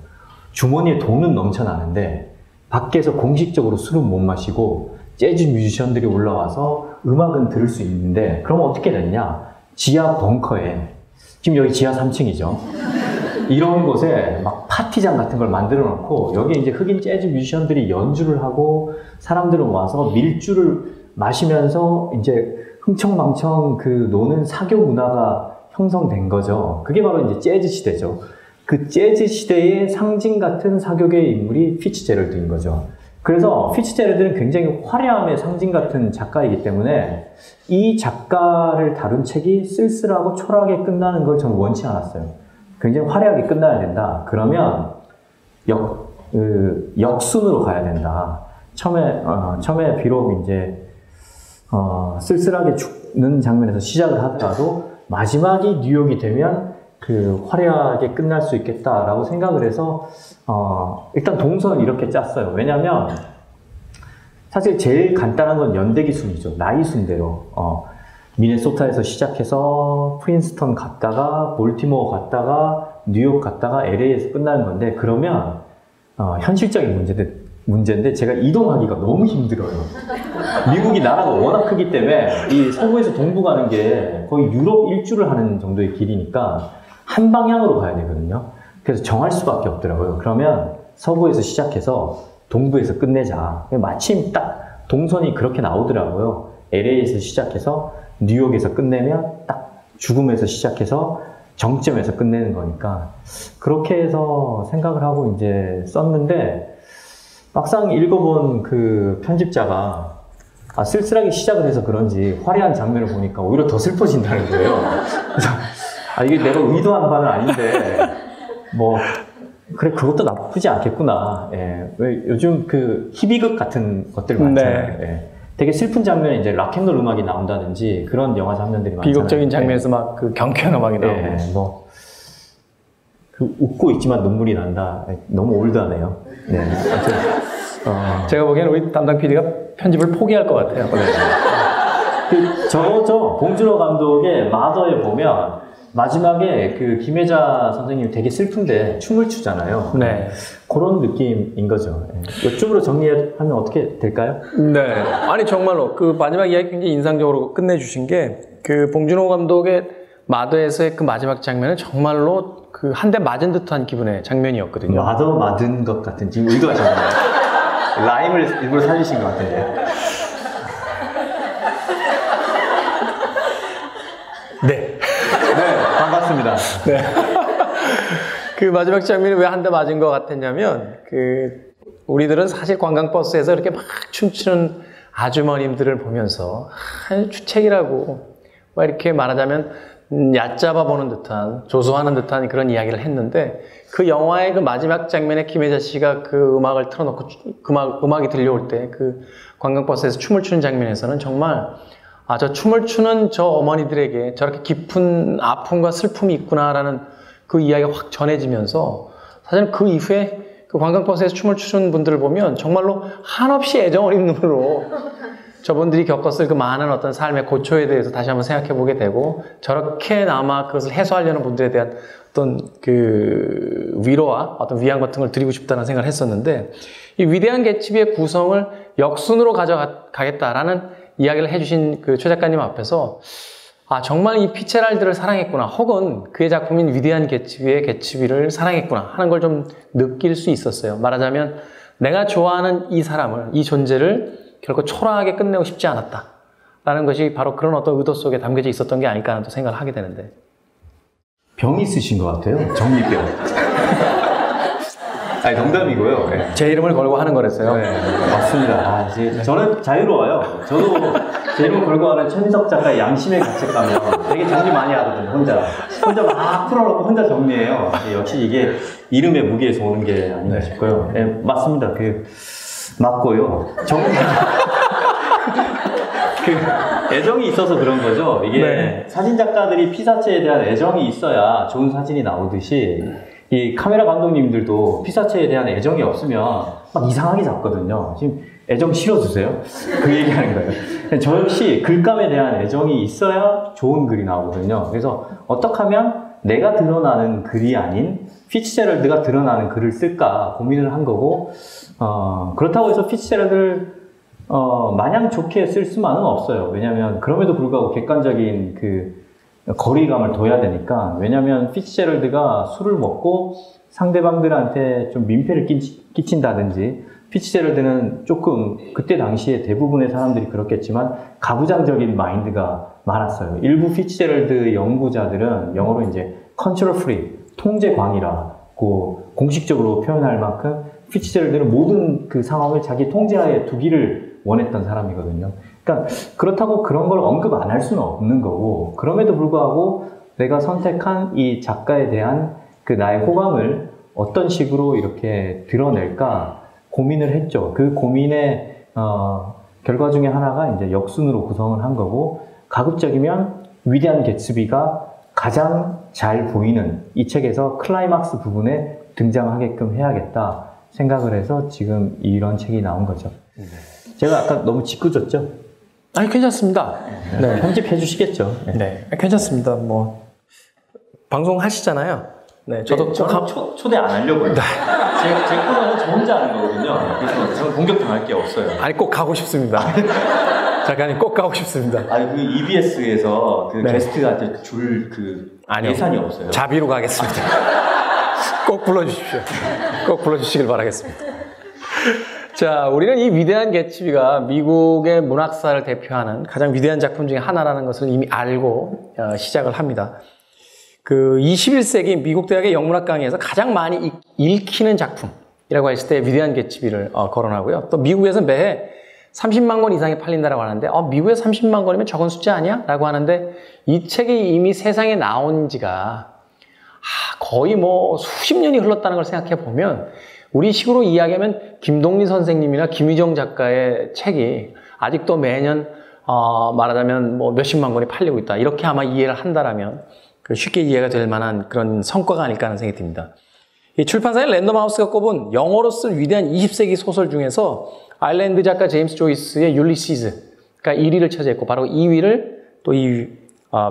주머니에 돈은 넘쳐나는데 밖에서 공식적으로 술은 못 마시고 재즈 뮤지션들이 올라와서 음악은 들을 수 있는데 그러면 어떻게 됐냐? 지하 벙커에 지금 여기 지하 3층이죠. 이런 곳에 막 파티장 같은 걸 만들어 놓고 여기에 이제 흑인 재즈 뮤지션들이 연주를 하고 사람들은 와서 밀주를 마시면서 이제 흥청망청 그 노는 사교 문화가 형성된 거죠. 그게 바로 이제 재즈 시대죠. 그 재즈 시대의 상징 같은 사교계의 인물이 피츠제럴드인 거죠. 그래서 피츠제럴드는 굉장히 화려함의 상징 같은 작가이기 때문에 이 작가를 다룬 책이 쓸쓸하고 초라하게 끝나는 걸 저는 원치 않았어요. 굉장히 화려하게 끝나야 된다. 그러면 역순으로 가야 된다. 처음에 비록 이제 쓸쓸하게 죽는 장면에서 시작을 하더라도 마지막이 뉴욕이 되면 그 화려하게 끝날 수 있겠다라고 생각을 해서 일단 동선을 이렇게 짰어요. 왜냐하면 사실 제일 간단한 건 연대기 순이죠. 나이 순대로 미네소타에서 시작해서 프린스턴 갔다가 볼티모어 갔다가 뉴욕 갔다가 LA에서 끝나는 건데 그러면 현실적인 문제인데 제가 이동하기가 너무 힘들어요. 미국이 나라가 워낙 크기 때문에 이 서부에서 동부 가는 게 거의 유럽 일주를 하는 정도의 길이니까 한 방향으로 가야 되거든요. 그래서 정할 수밖에 없더라고요. 그러면 서부에서 시작해서 동부에서 끝내자. 마침 딱 동선이 그렇게 나오더라고요. LA에서 시작해서 뉴욕에서 끝내면 딱 죽음에서 시작해서 정점에서 끝내는 거니까 그렇게 해서 생각을 하고 이제 썼는데 막상 읽어본 그 편집자가 쓸쓸하게 시작을 해서 그런지 화려한 장면을 보니까 오히려 더 슬퍼진다는 거예요. 그래서 이게 내가 의도한 바는 아닌데 뭐 그래 그것도 나쁘지 않겠구나. 예. 왜 요즘 그 희비극 같은 것들 많잖아요. 네. 예. 되게 슬픈 장면에 이제 락앤롤 음악이 나온다든지 그런 영화 장면들이 많잖아요. 비극적인 장면에서 막 그 경쾌한 음악이 나오고. 예. 뭐 그 웃고 있지만 눈물이 난다. 너무 올드하네요. 네. 제가 보기에는 우리 담당 PD가 편집을 포기할 것 같아요. 그 저죠 봉준호 감독의 마더에 보면 마지막에 그 김혜자 선생님이 되게 슬픈데 춤을 추잖아요. 네. 그런 느낌인 거죠. 이쪽으로 정리하면 어떻게 될까요? 네. 아니 정말로 그 마지막 이야기 굉장히 인상적으로 끝내주신 게 그 봉준호 감독의 마더에서의 그 마지막 장면은 정말로 그 한 대 맞은 듯한 기분의 장면이었거든요. 마더 맞은 것 같은 지금 의도하셨나요? 라임을 일부러 살리신 것 같은데. 네. 네, 반갑습니다. 네. 그 마지막 장면이 왜 한 대 맞은 것 같았냐면, 우리들은 사실 관광버스에서 이렇게 막 춤추는 아주머님들을 보면서, 주책이라고, 막 이렇게 말하자면, 얕잡아 보는 듯한, 조소하는 듯한 그런 이야기를 했는데, 그 영화의 그 마지막 장면에 김혜자 씨가 그 음악을 틀어놓고, 음악이 들려올 때, 그 관광버스에서 춤을 추는 장면에서는 정말, 저 춤을 추는 저 어머니들에게 저렇게 깊은 아픔과 슬픔이 있구나라는 그 이야기가 확 전해지면서, 사실 그 이후에 그 관광버스에서 춤을 추는 분들을 보면 정말로 한없이 애정 어린 눈으로 저분들이 겪었을 그 많은 어떤 삶의 고초에 대해서 다시 한번 생각해 보게 되고, 저렇게나마 그것을 해소하려는 분들에 대한 어떤 그 위로와 어떤 위안 같은 걸 드리고 싶다는 생각을 했었는데, 이 위대한 개츠비의 구성을 역순으로 가져가겠다라는 이야기를 해주신 그 최 작가님 앞에서, 정말 이 피츠제랄드를 사랑했구나, 혹은 그의 작품인 위대한 개츠비의 개츠비를 사랑했구나 하는 걸 좀 느낄 수 있었어요. 말하자면 내가 좋아하는 이 사람을, 이 존재를 결코 초라하게 끝내고 싶지 않았다라는 것이 바로 그런 어떤 의도 속에 담겨져 있었던 게 아닐까 하는 또 생각을 하게 되는데. 병이 있으신 것 같아요. 정리병. 아니, 농담이고요. 네. 제 이름을 걸고 하는 거랬어요. 네, 맞습니다. 이제 저는 자유로워요. 저도 제 이름을 걸고 하는 최민석 작가의 양심의 가책가면 되게 정리 많이 하거든요. 혼자 막 풀어놓고 혼자 정리해요. 역시 이게 이름의 무게에서 오는 게 아닌가 싶고요. 네, 맞습니다. 맞고요. 애정이 있어서 그런 거죠. 이게 사진 작가들이 피사체에 대한 애정이 있어야 좋은 사진이 나오듯이, 이 카메라 감독님들도 피사체에 대한 애정이 없으면 막 이상하게 잡거든요. 지금 애정 실어주세요. 그 얘기하는 거예요. 저 역시 글감에 대한 애정이 있어야 좋은 글이 나오거든요. 그래서 어떻게 하면 내가 드러나는 글이 아닌 피츠제럴드가 드러나는 글을 쓸까 고민을 한 거고, 그렇다고 해서 피츠제럴드를 마냥 좋게 쓸 수만은 없어요. 왜냐하면 그럼에도 불구하고 객관적인 그 거리감을 둬야 되니까. 왜냐면 피츠제럴드가 술을 먹고 상대방들한테 좀 민폐를 끼친다든지, 피츠제럴드는 조금 그때 당시에 대부분의 사람들이 그렇겠지만 가부장적인 마인드가 많았어요. 일부 피츠제럴드 연구자들은 영어로 이제 컨트롤 프리, 통제광이라고 공식적으로 표현할 만큼 피츠제럴드는 모든 그 상황을 자기 통제하에 두기를 원했던 사람이거든요. 그러니까 그렇다고 그런 걸 언급 안 할 수는 없는 거고, 그럼에도 불구하고 내가 선택한 이 작가에 대한 그 나의 호감을 어떤 식으로 이렇게 드러낼까 고민을 했죠. 그 고민의 결과 중에 하나가 이제 역순으로 구성을 한 거고, 가급적이면 위대한 개츠비가 가장 잘 보이는 이 책에서 클라이막스 부분에 등장하게끔 해야겠다 생각을 해서 지금 이런 책이 나온 거죠. 제가 아까 너무 짓궂었죠? 아니, 괜찮습니다. 네. 편집해 주시겠죠? 네, 괜찮습니다. 뭐 방송 하시잖아요. 네, 저도 초대 안 하려고요. 네. 제 코너는 저 혼자 하는 거거든요. 그래서 저는 공격당할 게 없어요. 아니, 꼭 가고 싶습니다. 작가님, 꼭 가고 싶습니다. 아니, 그 EBS에서 그 게스트한테 줄 예산이 없어요. 자비로 가겠습니다. 꼭 불러주십시오. 꼭 불러주시길 바라겠습니다. 자, 우리는 이 위대한 개츠비가 미국의 문학사를 대표하는 가장 위대한 작품 중에 하나라는 것을 이미 알고 시작을 합니다. 그 21세기 미국 대학의 영문학 강의에서 가장 많이 읽히는 작품이라고 했을 때 위대한 개츠비를 거론하고요. 또 미국에서 매해 30만 권 이상이 팔린다라고 하는데, 미국에 30만 권이면 적은 숫자 아니야? 라고 하는데, 이 책이 이미 세상에 나온 지가 거의 뭐 수십 년이 흘렀다는 걸 생각해 보면, 우리 식으로 이야기하면 김동리 선생님이나 김유정 작가의 책이 아직도 매년 말하자면 뭐 몇십만 권이 팔리고 있다, 이렇게 아마 이해를 한다라면 쉽게 이해가 될 만한 그런 성과가 아닐까 하는 생각이 듭니다. 이 출판사의 랜덤하우스가 꼽은 영어로 쓴 위대한 20세기 소설 중에서 아일랜드 작가 제임스 조이스의 율리시즈가 1위를 차지했고, 바로 2위를 또 이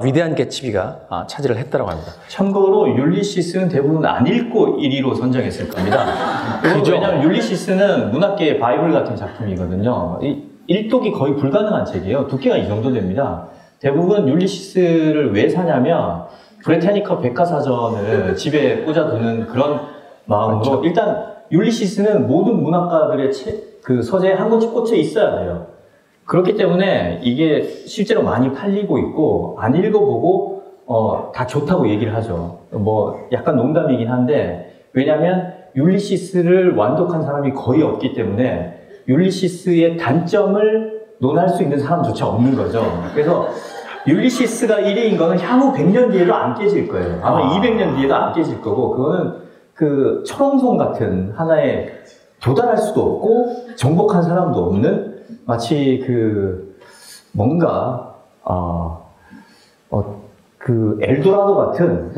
위대한 개츠비가 차지를 했다고 합니다. 참고로 율리시스는 대부분 안 읽고 1위로 선정했을 겁니다. 그죠? 왜냐하면 율리시스는 문학계의 바이블 같은 작품이거든요. 일독이 거의 불가능한 책이에요. 두께가 이 정도 됩니다. 대부분 율리시스를 왜 사냐면 브레타니커 백과사전을 집에 꽂아두는 그런 마음으로. 그렇죠. 일단 율리시스는 모든 문학가들의 그 서재에 한 권씩 꽂혀 있어야 돼요. 그렇기 때문에 이게 실제로 많이 팔리고 있고, 안 읽어보고 다 좋다고 얘기를 하죠. 뭐 약간 농담이긴 한데, 왜냐하면 율리시스를 완독한 사람이 거의 없기 때문에 율리시스의 단점을 논할 수 있는 사람조차 없는 거죠. 그래서 율리시스가 1위인 거는 향후 100년 뒤에도 안 깨질 거예요. 아마 200년 뒤에도 안 깨질 거고, 그거는 그 철옹성 같은 하나의 도달할 수도 없고 정복한 사람도 없는, 마치 그 뭔가 그 엘도라도 같은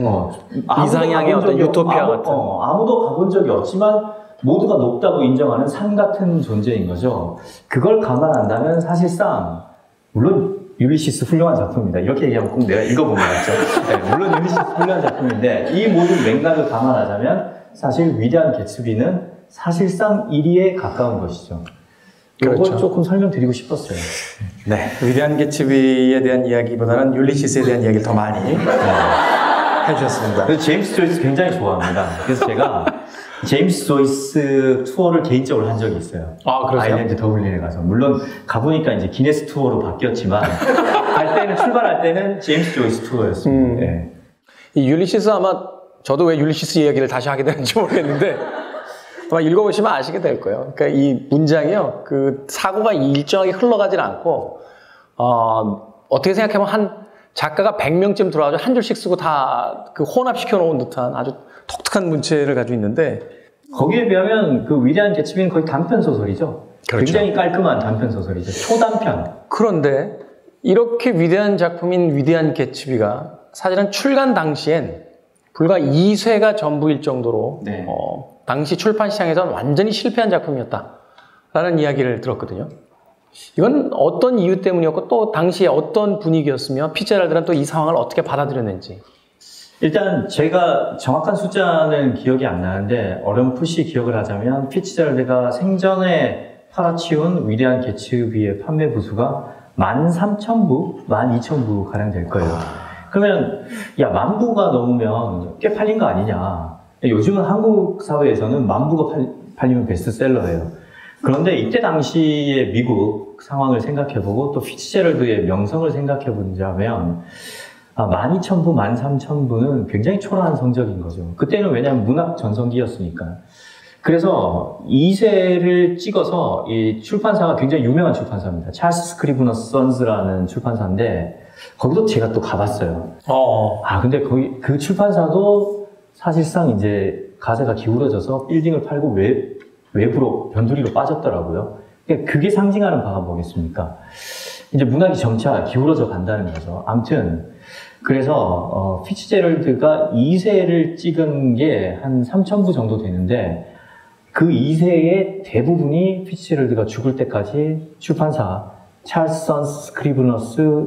이상향의 어떤 유토피아 같은 아무도 가본 적이 없지만 모두가 높다고 인정하는 산 같은 존재인 거죠. 그걸 감안한다면 사실상 물론 율리시스 훌륭한 작품입니다. 이렇게 얘기하면 꼭 내가 읽어본 것 같죠. 네, 물론 율리시스 훌륭한 작품인데 이 모든 맥락을 감안하자면 사실 위대한 개츠비는 사실상 1위에 가까운 것이죠. 이걸 그렇죠. 조금 설명드리고 싶었어요. 네, 위대한 개츠비에 대한 이야기보다는 율리시스에 대한 이야기를 더 많이 해주셨습니다. 그래서 제임스 조이스 굉장히 좋아합니다. 그래서 제가 제임스 조이스 투어를 개인적으로 한 적이 있어요. 아, 그러세요? 아일랜드 더블린에 가서. 물론 가보니까 이제 기네스 투어로 바뀌었지만 출발할 때는 제임스 조이스 투어였습니다. 네. 이 율리시스 아마 저도 왜 율리시스 이야기를 다시 하게 되는지 모르겠는데 아마 읽어보시면 아시게 될 거예요. 그러니까 이 문장이요, 그 사고가 일정하게 흘러가질 않고 어떻게 생각하면 한 작가가 100명쯤 들어와서 한 줄씩 쓰고 다 그 혼합시켜 놓은 듯한 아주 독특한 문체를 가지고 있는데, 거기에 비하면 그 위대한 개츠비는 거의 단편 소설이죠. 그렇죠. 굉장히 깔끔한 단편 소설이죠. 초단편. 그런데 이렇게 위대한 작품인 위대한 개츠비가 사실은 출간 당시엔 불과 2쇄가 전부일 정도로 네. 당시 출판 시장에서는 완전히 실패한 작품이었다라는 이야기를 들었거든요. 이건 어떤 이유 때문이었고 또 당시에 어떤 분위기였으며 피츠제럴드는 또 이 상황을 어떻게 받아들였는지. 일단 제가 정확한 숫자는 기억이 안 나는데 어렴풋이 기억을 하자면 피츠제럴드가 생전에 팔아치운 위대한 개츠비의 판매 부수가 13,000부, 12,000부 가량 될 거예요. 그러면 야, 10,000부가 넘으면 꽤 팔린 거 아니냐. 요즘은 한국 사회에서는 10,000부가 팔리면 베스트셀러예요. 그런데 이때 당시의 미국 상황을 생각해보고 또 피츠제럴드의 명성을 생각해보자면 12,000부, 13,000부는 굉장히 초라한 성적인 거죠. 그때는 왜냐하면 문학 전성기였으니까. 그래서 2세를 찍어서 이 출판사가 굉장히 유명한 출판사입니다. 찰스 스크리브너스 선즈라는 출판사인데 거기도 제가 또 가봤어요. 근데 거기 그 출판사도 사실상 이제 가세가 기울어져서 빌딩을 팔고 외부로 변두리로 빠졌더라고요. 그게 상징하는 바가 뭐겠습니까? 이제 문학이 점차 기울어져 간다는 거죠. 아무튼 그래서 피츠제럴드가 2세를 찍은 게 한 3,000부 정도 되는데 그 2세의 대부분이 피츠제럴드가 죽을 때까지 출판사 찰스 선스 스크리브너스의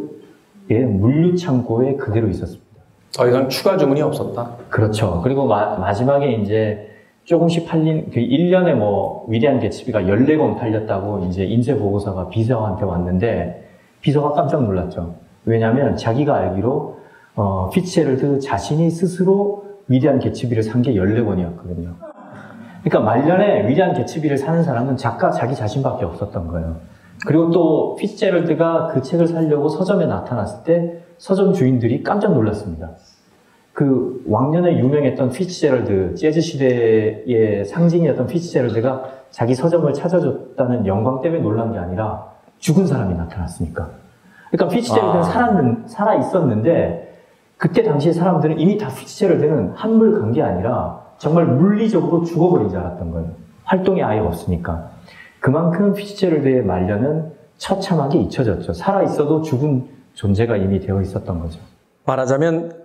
물류 창고에 그대로 있었습니다. 더 이상 추가 주문이 없었다. 그렇죠. 그리고 마지막에 이제 조금씩 팔린, 1년에 위대한 개츠비가 14권 팔렸다고 이제 인쇄 보고서가 비서한테 왔는데, 비서가 깜짝 놀랐죠. 왜냐면 자기가 알기로, 피츠제럴드 자신이 스스로 위대한 개츠비를 산 게 14권이었거든요. 그러니까 말년에 위대한 개츠비를 사는 사람은 작가 자기 자신밖에 없었던 거예요. 그리고 또 피츠제럴드가 그 책을 사려고 서점에 나타났을 때 서점 주인들이 깜짝 놀랐습니다. 그 왕년에 유명했던 피츠제럴드, 재즈 시대의 상징이었던 피츠제럴드가 자기 서점을 찾아줬다는 영광 때문에 놀란 게 아니라 죽은 사람이 나타났으니까. 그러니까 피츠제럴드는 살아 있었는데 그때 당시에 사람들은 이미 다 피츠제럴드는 한물 간 게 아니라 정말 물리적으로 죽어버린 줄 알았던 거예요. 활동이 아예 없으니까. 그만큼 피츠제럴드의 말년은 처참하게 잊혀졌죠. 살아 있어도 죽은 존재가 이미 되어 있었던 거죠. 말하자면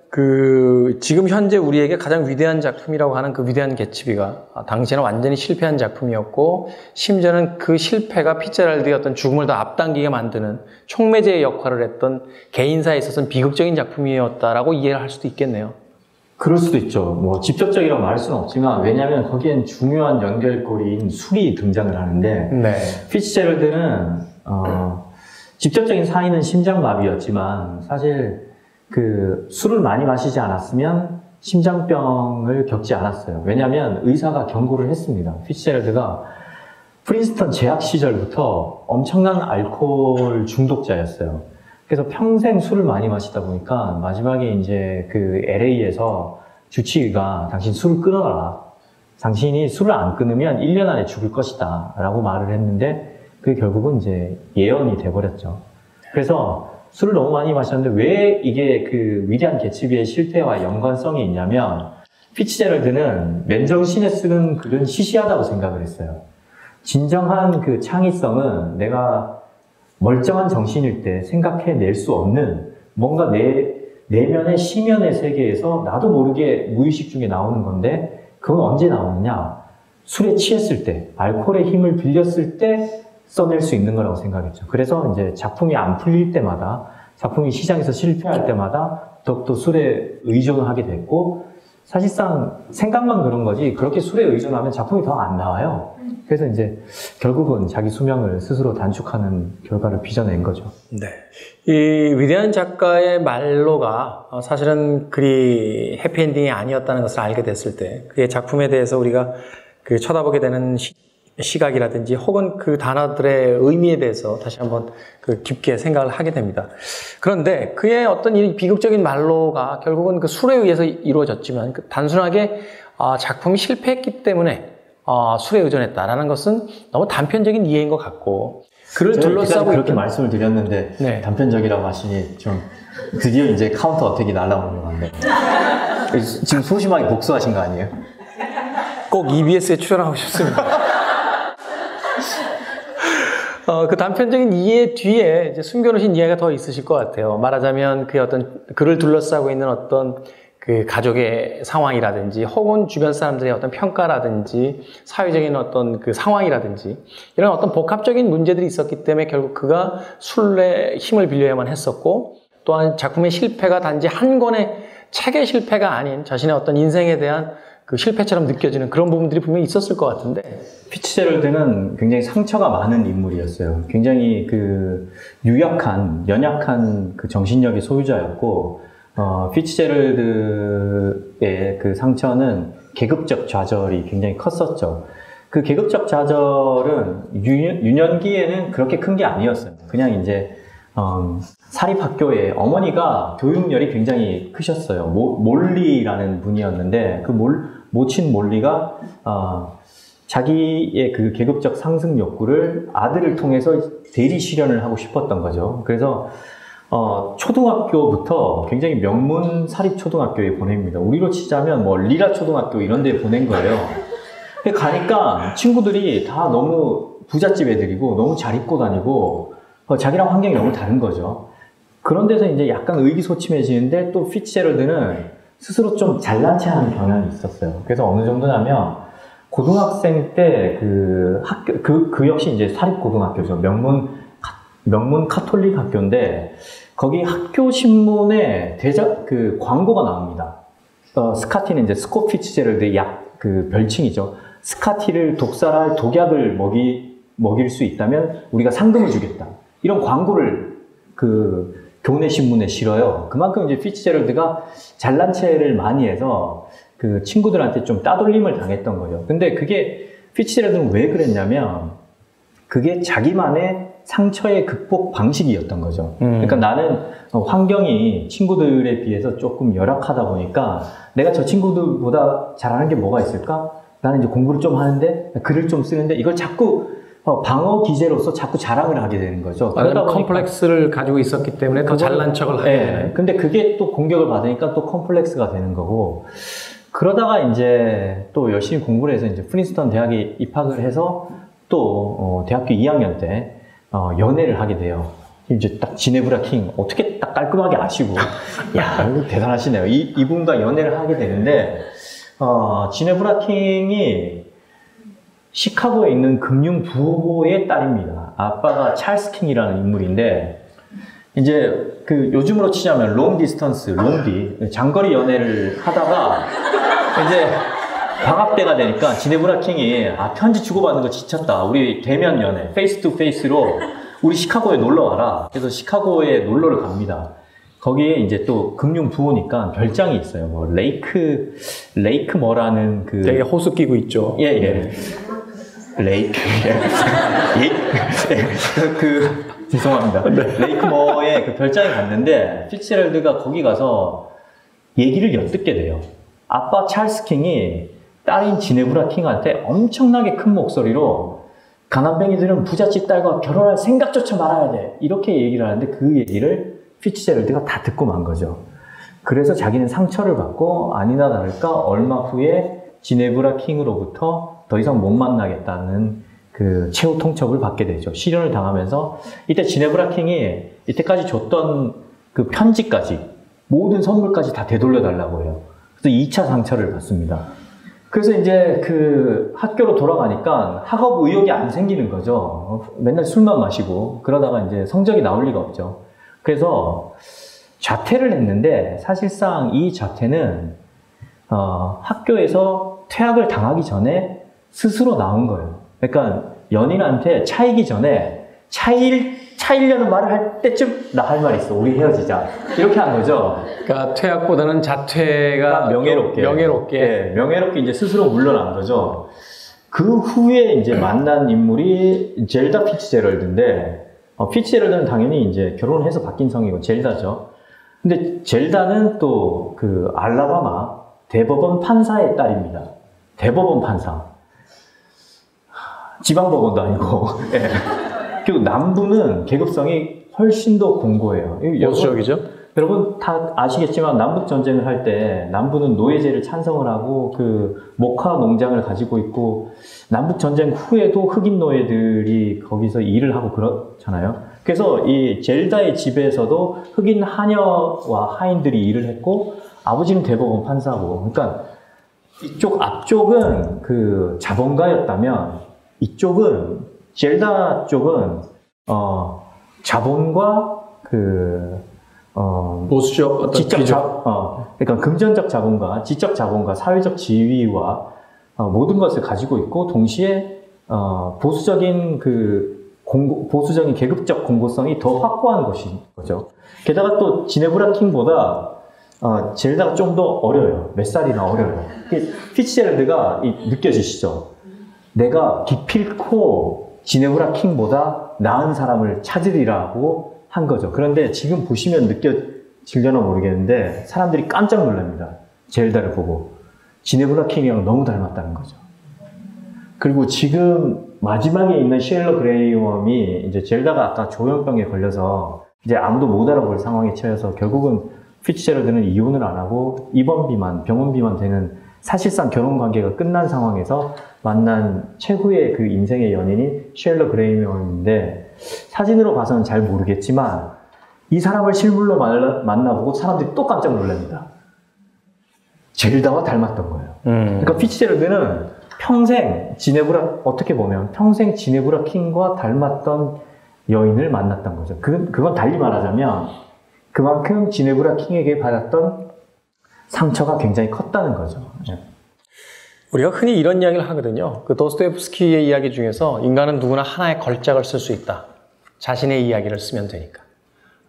지금 현재 우리에게 가장 위대한 작품이라고 하는 그 위대한 개츠비가 당시에는 완전히 실패한 작품이었고, 심지어는 그 실패가 피츠제럴드의 어떤 죽음을 더 앞당기게 만드는 촉매제의 역할을 했던 개인사에 있어서는 비극적인 작품이었다라고 이해를 할 수도 있겠네요. 그럴 수도 있죠. 직접적이라고 말할 수는 없지만, 왜냐하면 거기엔 중요한 연결고리인 술이 등장을 하는데, 네. 피츠제럴드는 직접적인 사인은 심장마비였지만 사실 술을 많이 마시지 않았으면 심장병을 겪지 않았어요. 왜냐하면 의사가 경고를 했습니다. 피츠제럴드가 프린스턴 재학 시절부터 엄청난 알코올 중독자였어요. 그래서 평생 술을 많이 마시다 보니까 마지막에 이제 LA에서 주치의가 당신 술을 끊어라. 당신이 술을 안 끊으면 1년 안에 죽을 것이다 라고 말을 했는데 그게 결국은 이제 예언이 돼버렸죠. 그래서 술을 너무 많이 마셨는데 왜 이게 그 위대한 개츠비의 실패와 연관성이 있냐면 피츠제럴드는 맨정신에 쓰는 글은 시시하다고 생각을 했어요. 진정한 그 창의성은 내가 멀쩡한 정신일 때 생각해낼 수 없는 뭔가 내면의 심연의 세계에서 나도 모르게 무의식 중에 나오는 건데 그건 언제 나오느냐? 술에 취했을 때, 알코올의 힘을 빌렸을 때 써낼 수 있는 거라고 생각했죠. 그래서 이제 작품이 안 풀릴 때마다, 작품이 시장에서 실패할 때마다 더욱더 술에 의존을 하게 됐고 사실상 생각만 그런 거지 그렇게 술에 의존하면 작품이 더 안 나와요. 그래서 이제 결국은 자기 수명을 스스로 단축하는 결과를 빚어낸 거죠. 네. 이 위대한 작가의 말로가 사실은 그리 해피엔딩이 아니었다는 것을 알게 됐을 때 그의 작품에 대해서 우리가 그 쳐다보게 되는 시각이라든지 혹은 그 단어들의 의미에 대해서 다시 한번 그 깊게 생각을 하게 됩니다. 그런데 그의 어떤 이 비극적인 말로가 결국은 그 술에 의해서 이루어졌지만 그 단순하게 작품이 실패했기 때문에 술에 의존했다라는 것은 너무 단편적인 이해인 것 같고 그를 둘러싸고 그렇게 말씀을 드렸는데 네. 단편적이라고 하시니 좀 드디어 이제 카운터 어택이 날라오는 것 같네. 지금 소심하게 복수하신 거 아니에요? 꼭 EBS에 출연하고 싶습니다. 그 단편적인 이해 뒤에 이제 숨겨놓으신 이해가 더 있으실 것 같아요. 말하자면 그의 어떤 그를 둘러싸고 있는 어떤 그 가족의 상황이라든지 혹은 주변 사람들의 어떤 평가라든지 사회적인 어떤 그 상황이라든지 이런 어떤 복합적인 문제들이 있었기 때문에 결국 그가 술에 힘을 빌려야만 했었고 또한 작품의 실패가 단지 한 권의 책의 실패가 아닌 자신의 어떤 인생에 대한 그 실패처럼 느껴지는 그런 부분들이 분명히 있었을 것 같은데 피츠제럴드는 굉장히 상처가 많은 인물이었어요. 굉장히 그 연약한 그 정신력의 소유자였고 피츠제럴드의 그 상처는 계급적 좌절이 굉장히 컸었죠. 그 계급적 좌절은 유년기에는 그렇게 큰 게 아니었어요. 그냥 이제 사립학교에 어머니가 교육열이 굉장히 크셨어요. 몰리라는 분이었는데 그 모친 몰리가 자기의 그 계급적 상승 욕구를 아들을 통해서 대리 실현을 하고 싶었던 거죠. 그래서 초등학교부터 굉장히 명문 사립초등학교에 보냅니다. 우리로 치자면 뭐 리라 초등학교 이런 데 보낸 거예요. 가니까 친구들이 다 너무 부잣집 애들이고 너무 잘 입고 다니고 자기랑 환경이 너무 다른 거죠. 그런 데서 이제 약간 의기소침해지는데 또 피츠제럴드는 스스로 좀 잘난 체 하는 경향이 있었어요. 그래서 어느 정도냐면 고등학생 때 그 학교, 그 역시 이제 사립고등학교죠. 명문 카톨릭 학교인데 거기 학교 신문에 그 광고가 나옵니다. 스카티는 이제 스콧 피츠제럴드의 그 별칭이죠. 스카티를 독살할 독약을 먹일 수 있다면 우리가 상금을 주겠다. 이런 광고를 그 교내 신문에 실어요. 그만큼 이제 피츠제럴드가 잘난 체를 많이 해서 그 친구들한테 좀 따돌림을 당했던 거죠. 근데 그게 피츠제럴드는 왜 그랬냐면 그게 자기만의 상처의 극복 방식이었던 거죠. 그러니까 나는 환경이 친구들에 비해서 조금 열악하다 보니까 내가 저 친구들보다 잘하는 게 뭐가 있을까? 나는 이제 공부를 좀 하는데 글을 좀 쓰는데 이걸 자꾸 방어 기제로서 자꾸 자랑을 하게 되는 거죠. 그러다 보니까 컴플렉스를 가지고 있었기 때문에 더 잘난 척을 하게 되는. 근데 그게 또 공격을 받으니까 또 컴플렉스가 되는 거고 그러다가 이제 또 열심히 공부를 해서 이제 프린스턴 대학에 입학을 해서 또 대학교 2학년 때 연애를 하게 돼요. 이제 딱 지네브라 킹 어떻게 딱 깔끔하게 아시고 야 대단하시네요. 이분과 연애를 하게 되는데 지네브라 킹이 시카고에 있는 금융 부호의 딸입니다. 아빠가 찰스 킹이라는 인물인데 이제 그 요즘으로 치자면 롱 디스턴스, 롱디 장거리 연애를 하다가 이제 방학 때가 되니까 지네브라 킹이 편지 주고받는 거 지쳤다. 우리 대면 연애, 페이스 투 페이스로 우리 시카고에 놀러 와라. 그래서 시카고에 놀러를 갑니다. 거기에 이제 또 금융 부호니까 별장이 있어요. 뭐 레이크 뭐라는 그 되게 호수 끼고 있죠. 예. 레이크 죄송합니다. 레이크머의 그 별장에 갔는데 피츠제럴드가 거기 가서 얘기를 엿듣게 돼요. 아빠 찰스 킹이 딸인 지네브라 킹한테 엄청나게 큰 목소리로 가난뱅이들은 부잣집 딸과 결혼할 생각조차 말아야 돼. 이렇게 얘기를 하는데 그 얘기를 피츠제럴드가 다 듣고 만 거죠. 그래서 자기는 상처를 받고 아니나 다를까 얼마 후에 지네브라 킹으로부터 더 이상 못 만나겠다는 그 최후 통첩을 받게 되죠. 실현을 당하면서 이때 지네브라 킹이 이때까지 줬던 그 편지까지 모든 선물까지 다 되돌려 달라고 해요. 그래서 2차 상처를 받습니다. 그래서 이제 그 학교로 돌아가니까 학업 의욕이 안 생기는 거죠. 맨날 술만 마시고 그러다가 이제 성적이 나올 리가 없죠. 그래서 자퇴를 했는데 사실상 이 자퇴는 학교에서 퇴학을 당하기 전에 스스로 나온 거예요. 그러니까 연인한테 차이기 전에 차이려는 말을 할 때쯤 나 할 말 있어. 우리 헤어지자. 이렇게 한 거죠. 그러니까 퇴학보다는 자퇴가 명예롭게 이제 스스로 물러난 거죠. 그 후에 이제 만난 인물이 젤다 피츠제럴드인데 피츠제럴드는 당연히 이제 결혼해서 바뀐 성이고 젤다죠. 근데 젤다는 또 그 알라바마 대법원 판사의 딸입니다. 대법원 판사. 지방법원도 아니고. 네. 그리고 남부는 계급성이 훨씬 더 공고해요. 보수적이죠? 여러분 다 아시겠지만 남북 전쟁을 할 때 남부는 노예제를 찬성을 하고 그 목화 농장을 가지고 있고 남북 전쟁 후에도 흑인 노예들이 거기서 일을 하고 그렇잖아요. 그래서 이 젤다의 집에서도 흑인 하녀와 하인들이 일을 했고 아버지는 대법원 판사고, 그러니까 이쪽 앞쪽은 그 자본가였다면 이쪽은 젤다 쪽은 자본과 그 보수적 어떤 그러니까 금전적 자본과 지적 자본과 사회적 지위와 모든 것을 가지고 있고 동시에 보수적인 보수적인 계급적 공고성이 더 확고한 것인 거죠. 게다가 또 지네브라 킹보다 젤다가 좀 더 어려요. 몇 살이나 어려요. 피츠제럴드가 느껴지시죠? 내가 기필코 지네브라 킹보다 나은 사람을 찾으리라고 한 거죠. 그런데 지금 보시면 느껴지려나 모르겠는데 사람들이 깜짝 놀랍니다. 젤다를 보고. 지네브라 킹이랑 너무 닮았다는 거죠. 그리고 지금 마지막에 있는 쉘러 그레이엄이 이제 젤다가 아까 조현병에 걸려서 이제 아무도 못 알아볼 상황에 처해서 결국은 피츠제럴드는 이혼을 안 하고 입원비만, 병원비만 되는 사실상 결혼 관계가 끝난 상황에서 만난 최후의 그 인생의 연인이 쉘러 그레이엄인데 사진으로 봐서는 잘 모르겠지만 이 사람을 실물로 만나보고 사람들이 또 깜짝 놀랍니다. 젤다와 닮았던 거예요. 그러니까 피츠제럴드는 평생 어떻게 보면 평생 지네브라 킹과 닮았던 여인을 만났던 거죠. 그건 달리 말하자면 그만큼 지네브라 킹에게 받았던 상처가 굉장히 컸다는 거죠. 우리가 흔히 이런 이야기를 하거든요. 그 도스토옙스키의 이야기 중에서 인간은 누구나 하나의 걸작을 쓸 수 있다. 자신의 이야기를 쓰면 되니까.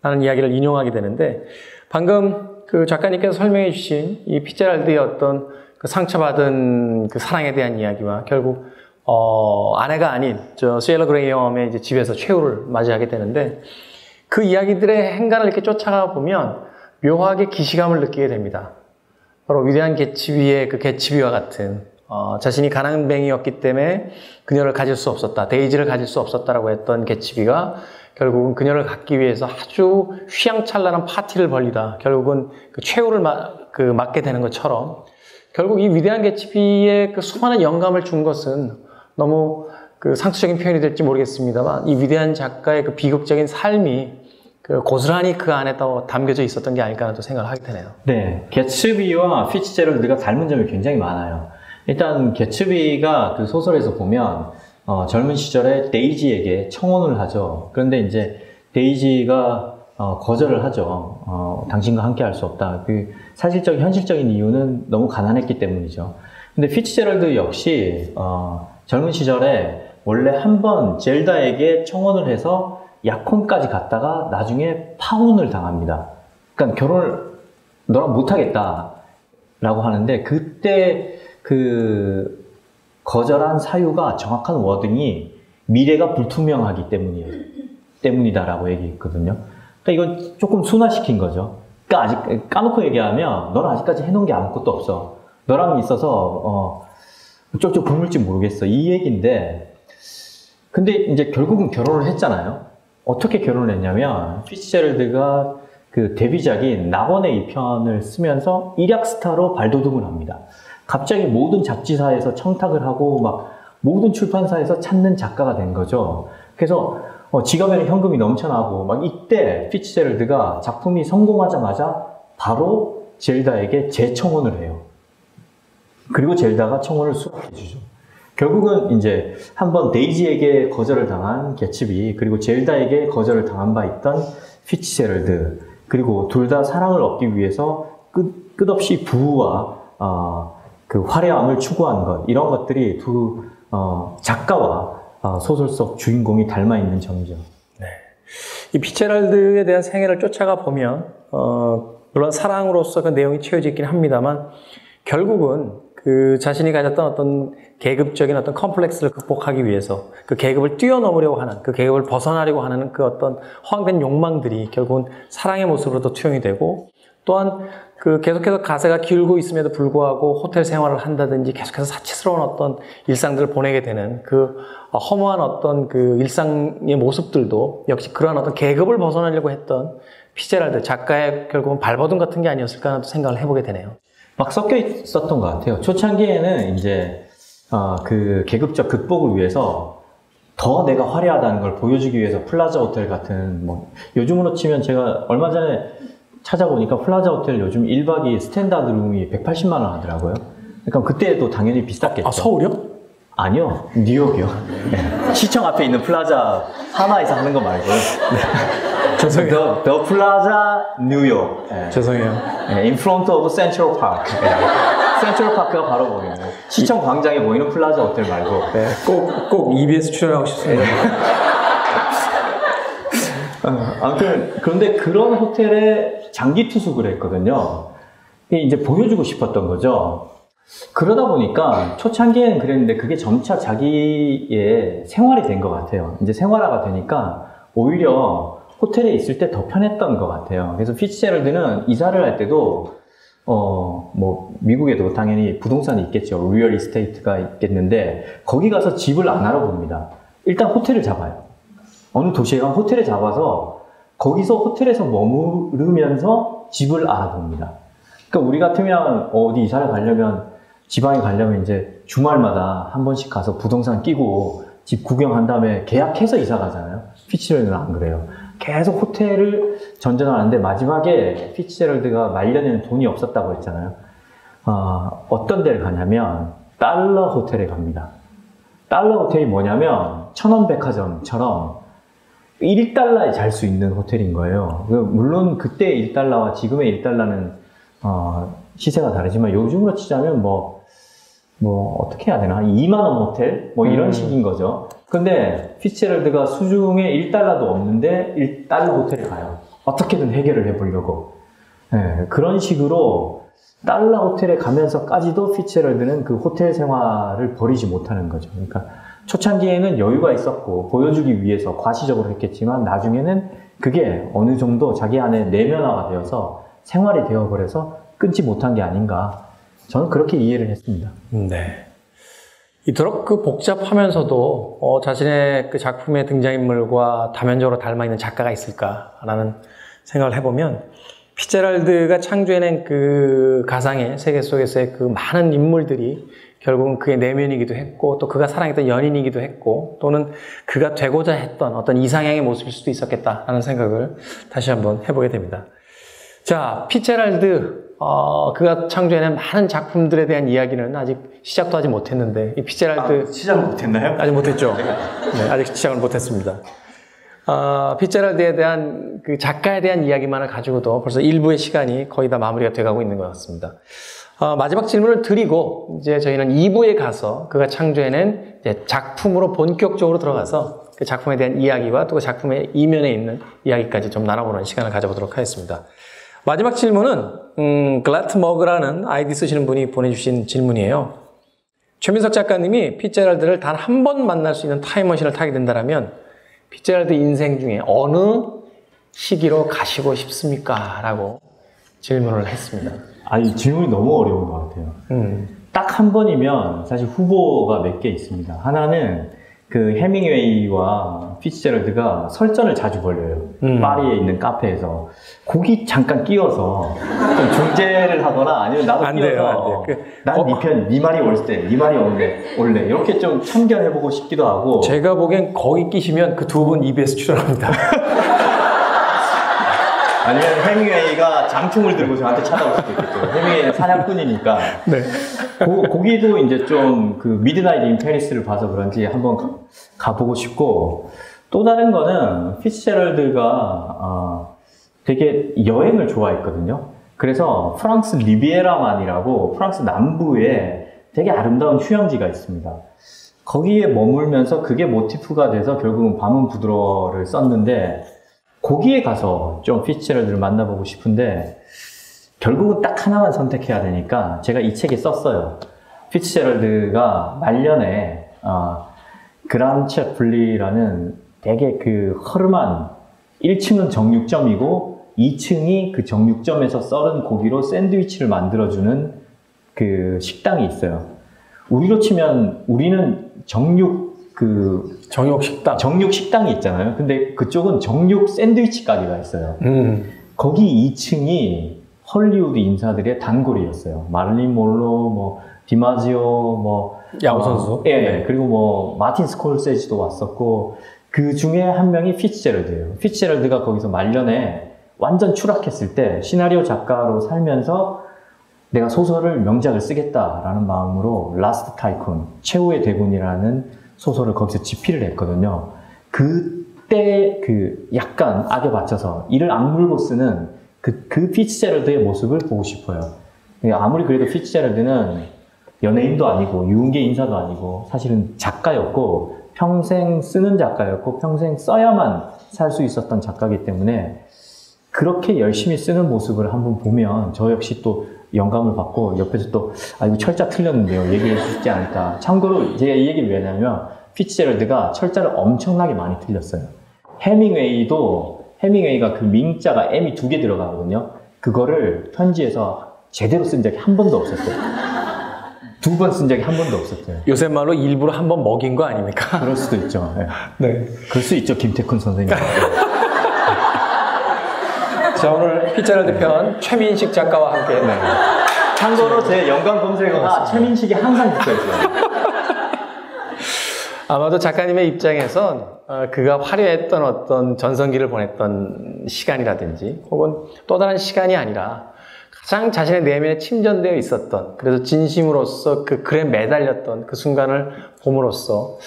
라는 이야기를 인용하게 되는데 방금 그 작가님께서 설명해 주신 이 피츠제럴드의 어떤 그 상처받은 그 사랑에 대한 이야기와 결국 아내가 아닌 쉘러 그레이엄의 이제 집에서 최후를 맞이하게 되는데 그 이야기들의 행간을 이렇게 쫓아가 보면 묘하게 기시감을 느끼게 됩니다. 바로 위대한 개츠비의 그 개츠비와 같은 자신이 가난뱅이였기 때문에 그녀를 가질 수 없었다, 데이지를 가질 수 없었다라고 했던 개츠비가 결국은 그녀를 갖기 위해서 아주 휘황찬란한 파티를 벌리다 결국은 그 최후를 맞게 되는 것처럼 결국 이 위대한 개츠비의 그 수많은 영감을 준 것은 너무 그 상투적인 표현이 될지 모르겠습니다만 이 위대한 작가의 그 비극적인 삶이 그 고스란히 그 안에 또 담겨져 있었던 게 아닐까 또 생각을 하게 되네요. 네, 개츠비와 피츠제럴드가 닮은 점이 굉장히 많아요. 일단 개츠비가 그 소설에서 보면 젊은 시절에 데이지에게 청혼을 하죠. 그런데 이제 데이지가 거절을 하죠. 당신과 함께 할 수 없다. 그 사실적인 현실적인 이유는 너무 가난했기 때문이죠. 근데 피츠제럴드 역시 젊은 시절에 원래 한번 젤다에게 청혼을 해서 약혼까지 갔다가 나중에 파혼을 당합니다. 그러니까 결혼을 너랑 못하겠다 라고 하는데 그때 그 거절한 사유가 정확한 워딩이 미래가 불투명하기 때문이다라고 얘기했거든요. 그러니까 이건 조금 순화시킨 거죠. 그러니까 아직 까놓고 얘기하면 너는 아직까지 해놓은 게 아무것도 없어. 너랑 있어서 쪽쪽 굶을지 모르겠어. 이 얘기인데, 근데 이제 결국은 결혼을 했잖아요. 어떻게 결혼을 했냐면, 피츠제럴드가 그 데뷔작인 낙원의 2편을 쓰면서 일약 스타로 발돋움을 합니다. 갑자기 모든 잡지사에서 청탁을 하고 막 모든 출판사에서 찾는 작가가 된 거죠. 그래서 지갑에는 현금이 넘쳐나고 막 이때 피츠제럴드가 작품이 성공하자마자 바로 젤다에게 재청혼을 해요. 그리고 젤다가 청혼을 수락해주죠. 결국은 이제 한번 데이지에게 거절을 당한 개츠비, 그리고 젤다에게 거절을 당한 바 있던 피츠제럴드, 그리고 둘 다 사랑을 얻기 위해서 끝없이 부와 그 화려함을 추구한 것, 이런 것들이 두 작가와 소설 속 주인공이 닮아 있는 점이죠. 네. 이 피츠제럴드에 대한 생애를 쫓아가 보면 물론 사랑으로서 그 내용이 채워져 있긴 합니다만 결국은 그 자신이 가졌던 어떤 계급적인 어떤 컴플렉스를 극복하기 위해서 그 계급을 뛰어넘으려고 하는, 그 계급을 벗어나려고 하는 그 어떤 허황된 욕망들이 결국은 사랑의 모습으로도 투영이 되고, 또한 그 계속해서 가세가 길고 있음에도 불구하고 호텔 생활을 한다든지 계속해서 사치스러운 어떤 일상들을 보내게 되는 그 허무한 어떤 그 일상의 모습들도 역시 그러한 어떤 계급을 벗어나려고 했던 피츠제럴드 작가의 결국은 발버둥 같은 게 아니었을까 하는 생각을 해보게 되네요. 막 섞여 있었던 것 같아요. 초창기에는 이제 그 계급적 극복을 위해서 더 내가 화려하다는 걸 보여주기 위해서 플라자 호텔 같은, 뭐 요즘으로 치면 제가 얼마 전에 찾아보니까 플라자 호텔 요즘 1박이 스탠다드 룸이 180만 원 하더라고요. 그러니까 그때도 당연히 비쌌겠죠. 아, 서울이요? 아니요, 뉴욕이요. 네. 시청 앞에 있는 플라자 하나에서 하는 거 말고요. 죄송해요. The Plaza, 뉴욕. 네. 죄송해요. 네, in front of Central Park. 네. 센트럴 파크가 바로 보이는 시청 광장에 보이는 플라자 호텔 말고. 네, 꼭 EBS 출연하고 싶습니다. 아무튼 그런데 그런 호텔에 장기 투숙을 했거든요. 이제 보여주고 싶었던 거죠. 그러다 보니까 초창기에는 그랬는데 그게 점차 자기의 생활이 된 것 같아요. 이제 생활화가 되니까 오히려 호텔에 있을 때 더 편했던 것 같아요. 그래서 피츠제럴드는 이사를 할 때도 뭐 미국에도 당연히 부동산이 있겠죠. 리얼 이스테이트가 있겠는데 거기 가서 집을 안 알아봅니다. 일단 호텔을 잡아요. 어느 도시에 가면 호텔을 잡아서 거기서 호텔에서 머무르면서 집을 알아봅니다. 그러니까 우리 같으면 어디 이사를 가려면, 지방에 가려면 이제 주말마다 한 번씩 가서 부동산 끼고 집 구경한 다음에 계약해서 이사 가잖아요. 피츠제럴드는 안 그래요. 계속 호텔을 전전하는데 마지막에 피츠제럴드가 말년에는 돈이 없었다고 했잖아요. 어떤 데를 가냐면 달러 호텔에 갑니다. 달러 호텔이 뭐냐면 천원백화점처럼 1달러에 잘 수 있는 호텔인 거예요. 물론 그때 1달러와 지금의 1달러는 시세가 다르지만 요즘으로 치자면 뭐 어떻게 해야 되나, 한 2만원 호텔? 뭐 이런 식인 거죠. 근데 피츠제럴드가 수중에 1달러도 없는데 1달러 호텔에 가요. 어떻게든 해결을 해보려고. 네, 그런 식으로 달러 호텔에 가면서까지도 피츠제럴드는 그 호텔 생활을 버리지 못하는 거죠. 그러니까 초창기에는 여유가 있었고 보여주기 위해서 과시적으로 했겠지만 나중에는 그게 어느 정도 자기 안에 내면화가 되어서 생활이 되어버려서 끊지 못한 게 아닌가, 저는 그렇게 이해를 했습니다. 네. 이토록 그 복잡하면서도 자신의 그 작품의 등장인물과 다면적으로 닮아 있는 작가가 있을까라는 생각을 해보면, 피츠제럴드가 창조해낸 그 가상의 세계 속에서의 그 많은 인물들이 결국은 그의 내면이기도 했고, 또 그가 사랑했던 연인이기도 했고, 또는 그가 되고자 했던 어떤 이상향의 모습일 수도 있었겠다라는 생각을 다시 한번 해보게 됩니다. 자, 피츠제럴드, 그가 창조해낸 많은 작품들에 대한 이야기는 아직 시작도 하지 못했는데, 이 피츠제럴드. 시작 못했나요? 아직 못했죠. 네, 아직 시작을 못했습니다. 피츠제럴드에 대한 그 작가에 대한 이야기만을 가지고도 벌써 1부의 시간이 거의 다 마무리가 돼가고 있는 것 같습니다. 마지막 질문을 드리고 이제 저희는 2부에 가서 그가 창조해낸 이제 작품으로 본격적으로 들어가서 그 작품에 대한 이야기와 또 그 작품의 이면에 있는 이야기까지 좀 나눠보는 시간을 가져보도록 하겠습니다. 마지막 질문은 글라트머그라는 아이디 쓰시는 분이 보내주신 질문이에요. 최민석 작가님이 피츠제럴드를 단 한 번 만날 수 있는 타임머신을 타게 된다면 피츠제럴드 인생 중에 어느 시기로 가시고 싶습니까? 라고 질문을 했습니다. 이 질문이 너무 어려운 것 같아요. 딱 한 번이면 사실 후보가 몇 개 있습니다. 하나는 그 해밍웨이와 피츠제럴드가 설전을 자주 벌여요. 파리에 있는 카페에서 거기 잠깐 끼워서 좀 중재를 하거나 아니면 나도 안 끼워서 돼요. 난 네 편, 네 말이 옳대, 네 말이 옳래 이렇게 좀 참견해보고 싶기도 하고. 제가 보기엔 거기 끼시면 그 두 분 EBS 출연합니다. 아니면 해밍웨이가 장충을 들고 저한테 찾아올 수도 있겠죠. 해밍웨이는 사냥꾼이니까. 네. 거기도 이제 좀 그 미드나잇 인 페리스를 봐서 그런지 한번 가보고 싶고, 또 다른 거는 피츠제럴드가 되게 여행을 좋아했거든요. 그래서 프랑스 리비에라만이라고 프랑스 남부에 되게 아름다운 휴양지가 있습니다. 거기에 머물면서 그게 모티프가 돼서 결국은 밤은 부드러워를 썼는데, 거기에 가서 좀 피츠제럴드를 만나보고 싶은데 결국은 딱 하나만 선택해야 되니까 제가 이 책에 썼어요. 피츠제럴드가 말년에 그란체 블리라는 되게 그 허름한 1층은 정육점이고 2층이 그 정육점에서 썰은 고기로 샌드위치를 만들어주는 그 식당이 있어요. 우리로 치면 우리는 정육 식당이 있잖아요. 근데 그쪽은 정육 샌드위치 가게가 있어요. 거기 2층이 헐리우드 인사들의 단골이었어요. 마릴린 몰로, 뭐 디마지오, 야구 선수. 예, 그리고 뭐 마틴 스콜세지도 왔었고, 그 중에 한 명이 피츠제럴드예요. 피츠제럴드가 거기서 말년에 완전 추락했을 때 시나리오 작가로 살면서 내가 소설을 명작을 쓰겠다라는 마음으로 라스트 타이쿤, 최후의 대군이라는 소설을 거기서 집필을 했거든요. 그때 그 약간 악에 받쳐서 이를 악물고 쓰는 그 피츠제럴드의 모습을 보고 싶어요. 아무리 그래도 피츠제럴드는 연예인도 아니고 유흥계 인사도 아니고 사실은 작가였고 평생 쓰는 작가였고 평생 써야만 살 수 있었던 작가이기 때문에 그렇게 열심히 쓰는 모습을 한번 보면 저 역시 또 영감을 받고 옆에서 또 이거 철자 틀렸는데요 얘기해 주지 않을까. 참고로 제가 이 얘기를 왜 하냐면 피츠제럴드가 철자를 엄청나게 많이 틀렸어요. 해밍웨이가 그 밍자가 M이 2개 들어가거든요. 그거를 편지에서 제대로 쓴 적이 한 번도 없었어요. 2번 쓴 적이 한 번도 없었어요. 요새 말로 일부러 한 번 먹인 거 아닙니까? 그럴 수도 있죠. 네. 네. 그럴 수 있죠, 김태훈 선생님. 자, 오늘 피츠제럴드 편 최민식 작가와 함께. 네. 참고로 제 연관 검색어가 최민식이 항상 붙어있어요. 아마도 작가님의 입장에선 그가 화려했던 어떤 전성기를 보냈던 시간이라든지 혹은 또 다른 시간이 아니라 가장 자신의 내면에 침전되어 있었던, 그래서 진심으로서 그 글에 매달렸던 그 순간을 봄으로써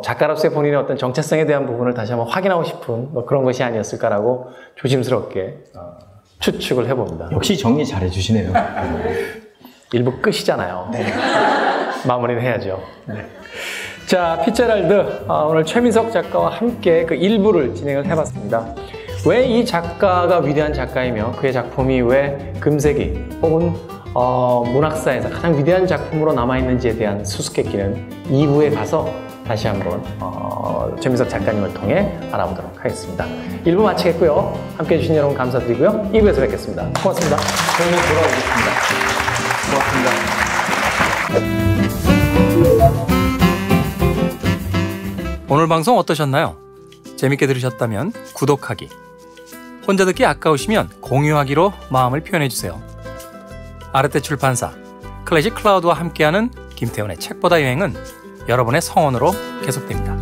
작가로서의 본인의 어떤 정체성에 대한 부분을 다시 한번 확인하고 싶은 그런 것이 아니었을까라고 조심스럽게 추측을 해봅니다. 역시 정리 잘 해주시네요. 일부 끝이잖아요. 네. 마무리는 해야죠. 네. 자, 피츠제럴드 오늘 최민석 작가와 함께 그 1부를 진행을 해봤습니다. 왜 이 작가가 위대한 작가이며 그의 작품이 왜 금세기 혹은 문학사에서 가장 위대한 작품으로 남아있는지에 대한 수수께끼는 2부에 가서 다시 한번 최민석 작가님을 통해 알아보도록 하겠습니다. 1부 마치겠고요. 함께해 주신 여러분 감사드리고요. 2부에서 뵙겠습니다. 고맙습니다. 저희는 돌아오겠습니다. 오늘 방송 어떠셨나요? 재밌게 들으셨다면 구독하기, 혼자 듣기 아까우시면 공유하기로 마음을 표현해주세요. 아르테 출판사 클래식 클라우드와 함께하는 김태훈의 책보다 여행은 여러분의 성원으로 계속됩니다.